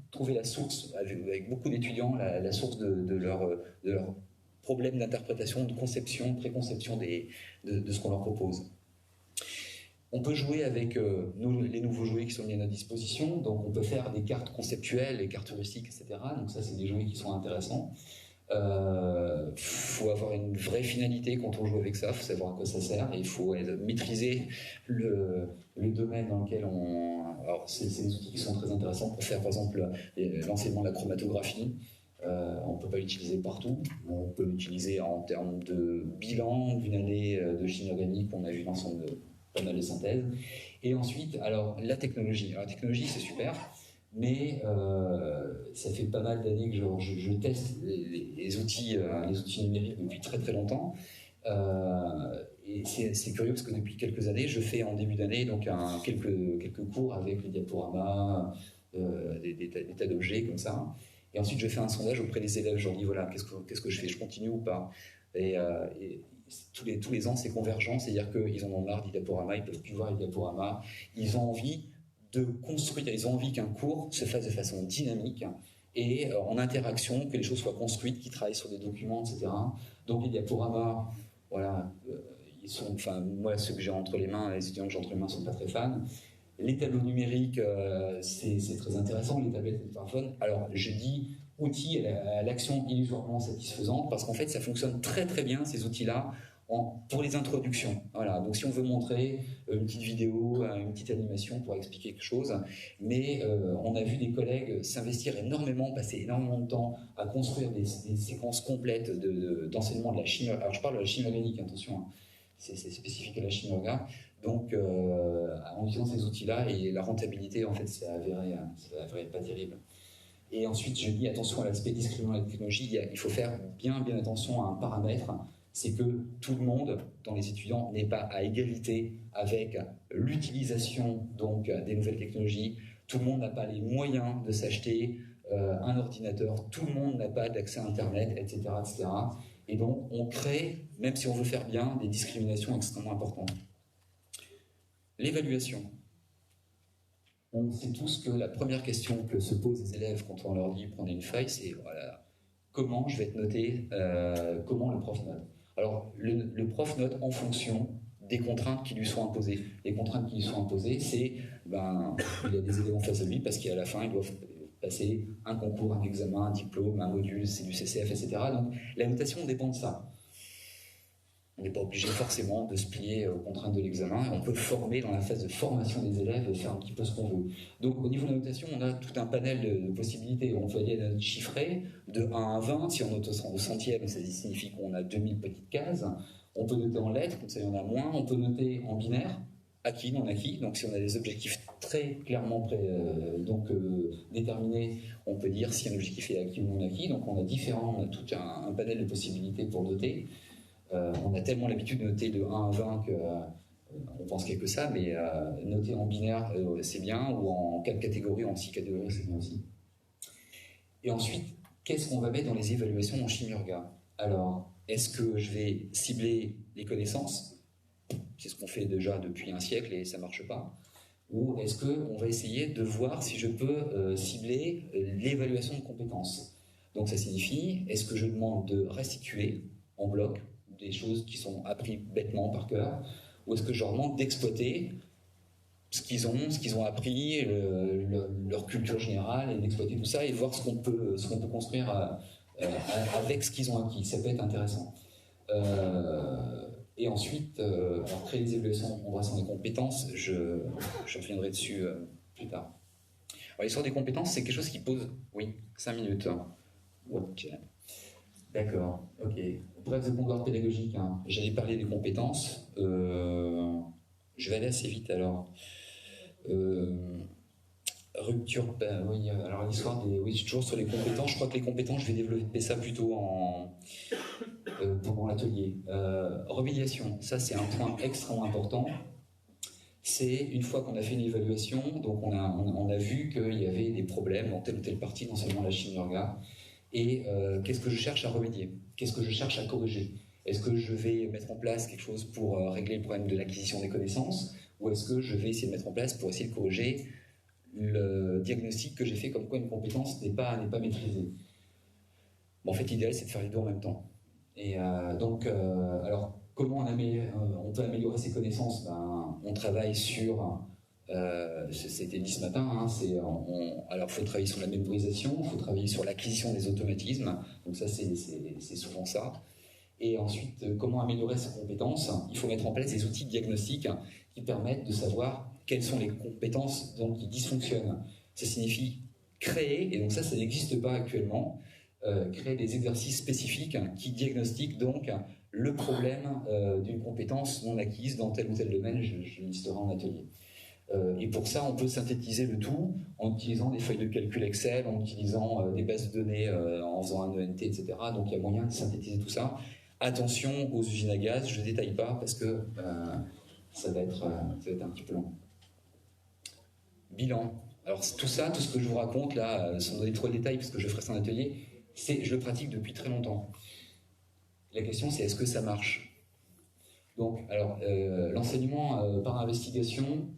trouver la source, avec beaucoup d'étudiants, la source de leur problème d'interprétation, de conception, préconception de ce qu'on leur propose. On peut jouer avec les nouveaux jouets qui sont mis à notre disposition, donc on peut faire des cartes conceptuelles, des cartes heuristiques, etc. Donc ça, c'est des jouets qui sont intéressants. Faut avoir une vraie finalité quand on joue avec ça, il faut savoir à quoi ça sert, et il faut maîtriser le domaine dans lequel on... Alors, c'est des outils qui sont très intéressants pour faire, par exemple, l'enseignement de la chromatographie. On ne peut pas l'utiliser partout, on peut l'utiliser en termes de bilan d'une année de chimie organique, on a vu l'ensemble de pas mal de synthèses. Et ensuite, alors la technologie. Alors, la technologie, c'est super, mais ça fait pas mal d'années que je teste les outils numériques depuis très très longtemps. Et c'est curieux parce que depuis quelques années, je fais en début d'année donc quelques cours avec les diaporamas, des tas d'objets comme ça. Et ensuite, je fais un sondage auprès des élèves. Je leur dis voilà, qu'est-ce que je fais, je continue ou pas. Et tous les ans, c'est convergent, c'est-à-dire qu'ils en ont marre des diaporamas, ils ne peuvent plus voir les diaporamas. Ils ont envie de construire, ils ont envie qu'un cours se fasse de façon dynamique et en interaction, que les choses soient construites, qu'ils travaillent sur des documents, etc. Donc les diaporamas, voilà, ils sont, enfin moi ceux que j'ai entre les mains, les étudiants que j'ai entre les mains ne sont pas très fans. Les tableaux numériques, c'est très intéressant, les tablettes et les smartphones. Alors je dis outils à l'action illusoirement satisfaisante parce qu'en fait ça fonctionne très très bien ces outils-là pour les introductions. Voilà. Donc si on veut montrer une petite vidéo, une petite animation pour expliquer quelque chose, mais on a vu des collègues s'investir énormément, passer énormément de temps à construire des séquences complètes d'enseignement de la chimie. Alors je parle de la chimie organique, attention, hein. C'est spécifique à la chimie organique. Donc en utilisant ces outils-là, et la rentabilité en fait c'est avéré pas terrible. Et ensuite je dis attention à l'aspect discriminant de la technologie, il faut faire bien attention à un paramètre, c'est que tout le monde, dans les étudiants, n'est pas à égalité avec l'utilisation donc des nouvelles technologies. Tout le monde n'a pas les moyens de s'acheter un ordinateur, tout le monde n'a pas d'accès à Internet, etc., etc. Et donc, on crée, même si on veut faire bien, des discriminations extrêmement importantes. L'évaluation. On sait tous que la première question que se posent les élèves quand on leur dit « prenez une feuille », c'est voilà, comment je vais être noté, comment le prof note. Alors, le prof note en fonction des contraintes qui lui sont imposées. Les contraintes qui lui sont imposées, c'est il a des éléments face à lui parce qu'à la fin, il doit passer un concours, un examen, un diplôme, un module, c'est du CCF, etc. Donc, la notation dépend de ça. On n'est pas obligé forcément de se plier aux contraintes de l'examen. On peut former dans la phase de formation des élèves et faire un petit peu ce qu'on veut. Donc au niveau de la notation, on a tout un panel de possibilités. On peut aller à la note chiffrée de 1 à 20. Si on note au centième, ça signifie qu'on a 2000 petites cases. On peut noter en lettres, comme ça il y en a moins. On peut noter en binaire, acquis, non acquis. Donc si on a des objectifs très clairement déterminés, on peut dire si un objectif est acquis ou non acquis. Donc on a tout un panel de possibilités pour noter. On a tellement l'habitude de noter de 1 à 20 qu'on pense qu'il n'y a que ça, mais noter en binaire, c'est bien, ou en 4 catégories, en 6 catégories, c'est bien aussi. Et ensuite, qu'est-ce qu'on va mettre dans les évaluations en chimie orga? Alors, est-ce que je vais cibler les connaissances? C'est ce qu'on fait déjà depuis un siècle et ça ne marche pas. Ou est-ce qu'on va essayer de voir si je peux cibler l'évaluation de compétences? Donc ça signifie, est-ce que je demande de restituer en bloc des choses qui sont apprises bêtement par cœur, ou est-ce que je leur demande d'exploiter ce qu'ils ont appris, leur culture générale, et d'exploiter tout ça et voir ce qu'on peut construire avec ce qu'ils ont acquis. Ça peut être intéressant. Et ensuite, alors créer des évaluations en brassant des compétences, je reviendrai dessus plus tard. Alors l'histoire des compétences, c'est quelque chose qui pose, 5 minutes. Ok. D'accord, ok. Bref, de comptoir pédagogique, hein. J'allais parler des compétences. Je vais aller assez vite alors. Rupture, oui, alors l'histoire des... Oui, toujours sur les compétences. Je crois que les compétences, je vais développer ça plutôt pendant l'atelier. Remédiation, ça c'est un point extrêmement important. c'est une fois qu'on a fait une évaluation, donc on a vu qu'il y avait des problèmes dans telle ou telle partie d'enseignement de la chimie orga, et qu'est-ce que je cherche à remédier? Qu'est-ce que je cherche à corriger? Est-ce que je vais mettre en place quelque chose pour régler le problème de l'acquisition des connaissances, ou est-ce que je vais essayer de mettre en place pour essayer de corriger le diagnostic que j'ai fait comme quoi une compétence n'est pas maîtrisée? Bon, en fait, l'idéal, c'est de faire les deux en même temps. Et alors, comment on peut améliorer ses connaissances? On travaille sur, c'était dit ce matin, hein, alors il faut travailler sur la mémorisation, il faut travailler sur l'acquisition des automatismes, donc ça c'est souvent ça. Et ensuite, comment améliorer ses compétences? Il faut mettre en place des outils de diagnostic qui permettent de savoir quelles sont les compétences donc, qui dysfonctionnent. Ça signifie créer, et donc ça n'existe pas actuellement, créer des exercices spécifiques qui diagnostiquent donc le problème d'une compétence non acquise dans tel ou tel domaine, je listerai en atelier. Et pour ça, on peut synthétiser le tout en utilisant des feuilles de calcul Excel, en utilisant des bases de données, en faisant un ENT, etc. Donc il y a moyen de synthétiser tout ça. Attention aux usines à gaz, je ne détaille pas parce que ça va être un petit peu long. Bilan. Alors tout ça, tout ce que je vous raconte là, sans donner trop de détails parce que je ferai ça en atelier, je le pratique depuis très longtemps. La question c'est est-ce que ça marche? Donc, alors, l'enseignement par investigation,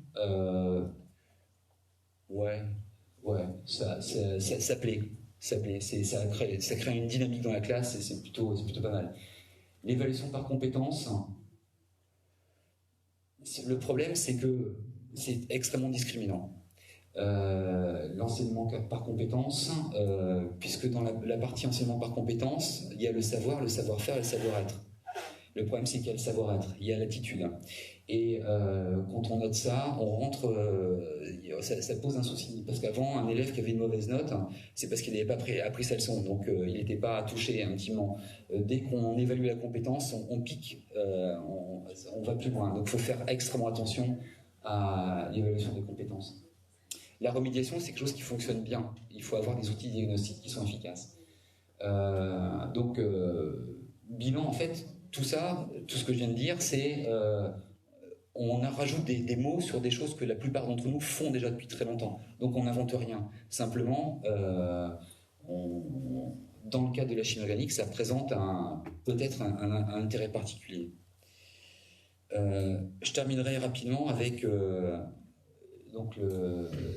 ça plaît. Ça crée une dynamique dans la classe et c'est plutôt pas mal. L'évaluation par compétences, le problème c'est que c'est extrêmement discriminant. L'enseignement par compétences, puisque dans la partie enseignement par compétences, il y a le savoir, le savoir-faire et le savoir-être. Le problème, c'est qu'il y a le savoir-être, il y a l'attitude. Et quand on note ça, on rentre, ça pose un souci. Parce qu'avant, un élève qui avait une mauvaise note, c'est parce qu'il n'avait pas appris sa leçon. Donc, il n'était pas touché intimement. Dès qu'on évalue la compétence, on pique, on va plus loin. Donc, il faut faire extrêmement attention à l'évaluation des compétences. La remédiation, c'est quelque chose qui fonctionne bien. Il faut avoir des outils diagnostiques qui sont efficaces. Bilan, en fait, tout ça, tout ce que je viens de dire, c'est on rajoute des mots sur des choses que la plupart d'entre nous font déjà depuis très longtemps. Donc on n'invente rien. Simplement, dans le cas de la chimie organique, ça présente peut-être un intérêt particulier. Je terminerai rapidement avec donc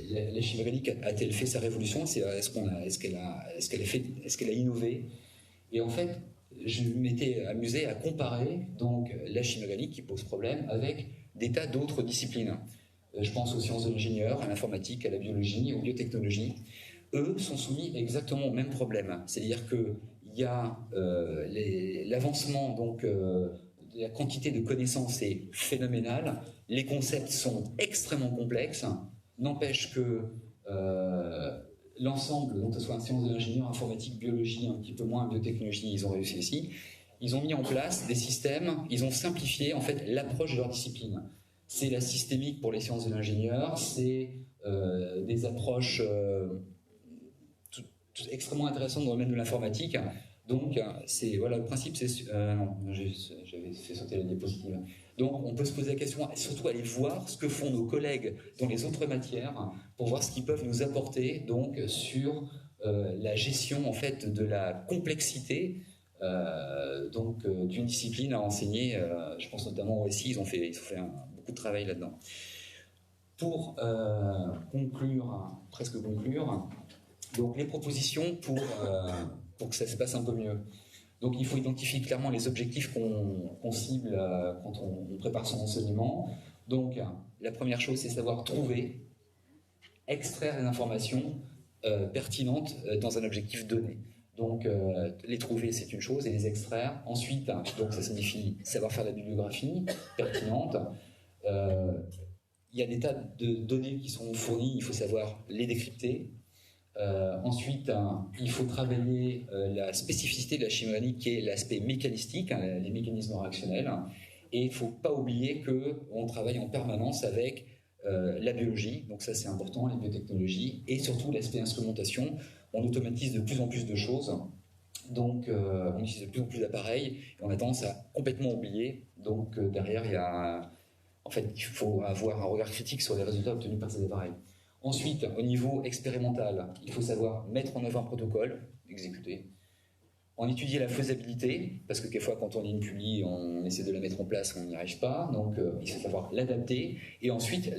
la chimie organique a-t-elle fait sa révolution? Est-ce qu'elle a innové? Et en fait, je m'étais amusé à comparer donc la chimie organique qui pose problème avec des tas d'autres disciplines. Je pense aux sciences de l'ingénieur, à l'informatique, à la biologie, aux biotechnologies. Eux sont soumis exactement au même problème. C'est-à-dire qu'il y a l'avancement donc de la quantité de connaissances est phénoménale. Les concepts sont extrêmement complexes. N'empêche que l'ensemble, donc que ce soit en sciences de l'ingénieur, informatique, biologie, un petit peu moins biotechnologie, ils ont réussi aussi. Ils ont mis en place des systèmes, ils ont simplifié en fait l'approche de leur discipline. C'est la systémique pour les sciences de l'ingénieur, c'est des approches extrêmement intéressantes dans le domaine de l'informatique. Donc, le principe, c'est... non, j'avais fait sauter la diapositive. Donc, on peut se poser la question, et surtout aller voir ce que font nos collègues dans les autres matières pour voir ce qu'ils peuvent nous apporter donc, sur la gestion en fait, de la complexité d'une discipline à enseigner. Je pense notamment au SI, ils ont fait beaucoup de travail là-dedans. Pour presque conclure, donc les propositions pour que ça se passe un peu mieux. Donc il faut identifier clairement les objectifs qu'on cible quand on prépare son enseignement. Donc la première chose, c'est savoir trouver, extraire les informations pertinentes dans un objectif donné. Donc les trouver, c'est une chose, et les extraire. Ensuite, donc ça signifie savoir faire la bibliographie pertinente. Il y a des tas de données qui sont fournies, il faut savoir les décrypter. Ensuite, il faut travailler la spécificité de la chimie organique qui est l'aspect mécanistique, les mécanismes réactionnels. Et il ne faut pas oublier qu'on travaille en permanence avec la biologie, donc ça c'est important, les biotechnologies, et surtout l'aspect instrumentation. On automatise de plus en plus de choses, donc on utilise de plus en plus d'appareils, et on a tendance à complètement oublier. Donc derrière, il y a en fait, il faut avoir un regard critique sur les résultats obtenus par ces appareils. Ensuite, au niveau expérimental, il faut savoir mettre en œuvre un protocole, exécuter, en étudier la faisabilité, parce que quelquefois, quand on lit une publi, on essaie de la mettre en place, on n'y arrive pas, donc il faut savoir l'adapter. Et ensuite,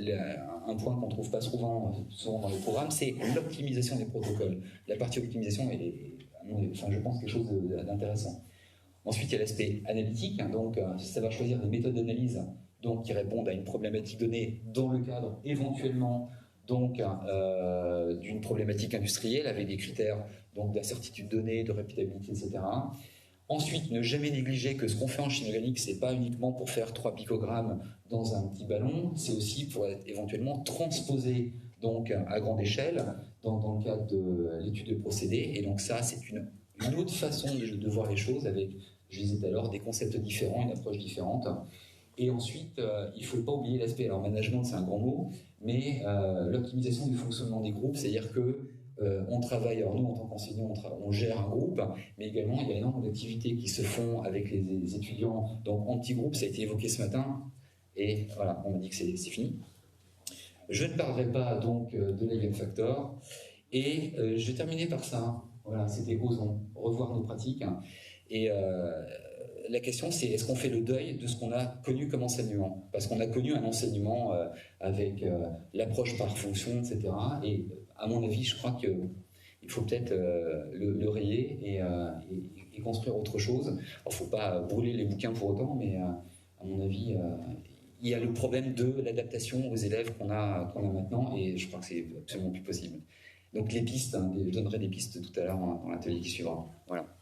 un point qu'on ne trouve pas souvent dans les programmes, c'est l'optimisation des protocoles. La partie optimisation est, enfin, je pense, quelque chose d'intéressant. Ensuite, il y a l'aspect analytique, donc savoir choisir des méthodes d'analyse donc, qui répondent à une problématique donnée dans le cadre éventuellement donc d'une problématique industrielle avec des critères donc d'incertitude donnée, de répétabilité, etc. Ensuite, ne jamais négliger que ce qu'on fait en chimie organique, c'est pas uniquement pour faire 3 picogrammes dans un petit ballon, c'est aussi pour être éventuellement transposé donc à grande échelle dans le cadre de l'étude de procédés. Et donc ça, c'est une autre façon de voir les choses avec, je disais tout à l'heure, des concepts différents, une approche différente. Et ensuite, il ne faut pas oublier l'aspect, alors management c'est un grand mot, mais l'optimisation du fonctionnement des groupes, c'est-à-dire que on travaille, alors nous en tant qu'enseignants, on gère un groupe, mais également il y a énormément d'activités qui se font avec les étudiants, donc en petits groupes, ça a été évoqué ce matin, et voilà, on m'a dit que c'est fini. Je ne parlerai pas donc de l'Eigen Factor, et je vais terminer par ça, voilà, c'était osons, revoir nos pratiques, et la question, c'est est-ce qu'on fait le deuil de ce qu'on a connu comme enseignement? Parce qu'on a connu un enseignement avec l'approche par fonction, etc. Et à mon avis, je crois qu'il faut peut-être le rayer et construire autre chose. Alors, il ne faut pas brûler les bouquins pour autant, mais à mon avis, il y a le problème de l'adaptation aux élèves qu'on a maintenant, et je crois que c'est absolument plus possible. Donc les pistes, je donnerai des pistes tout à l'heure dans l'atelier qui suivra. Voilà.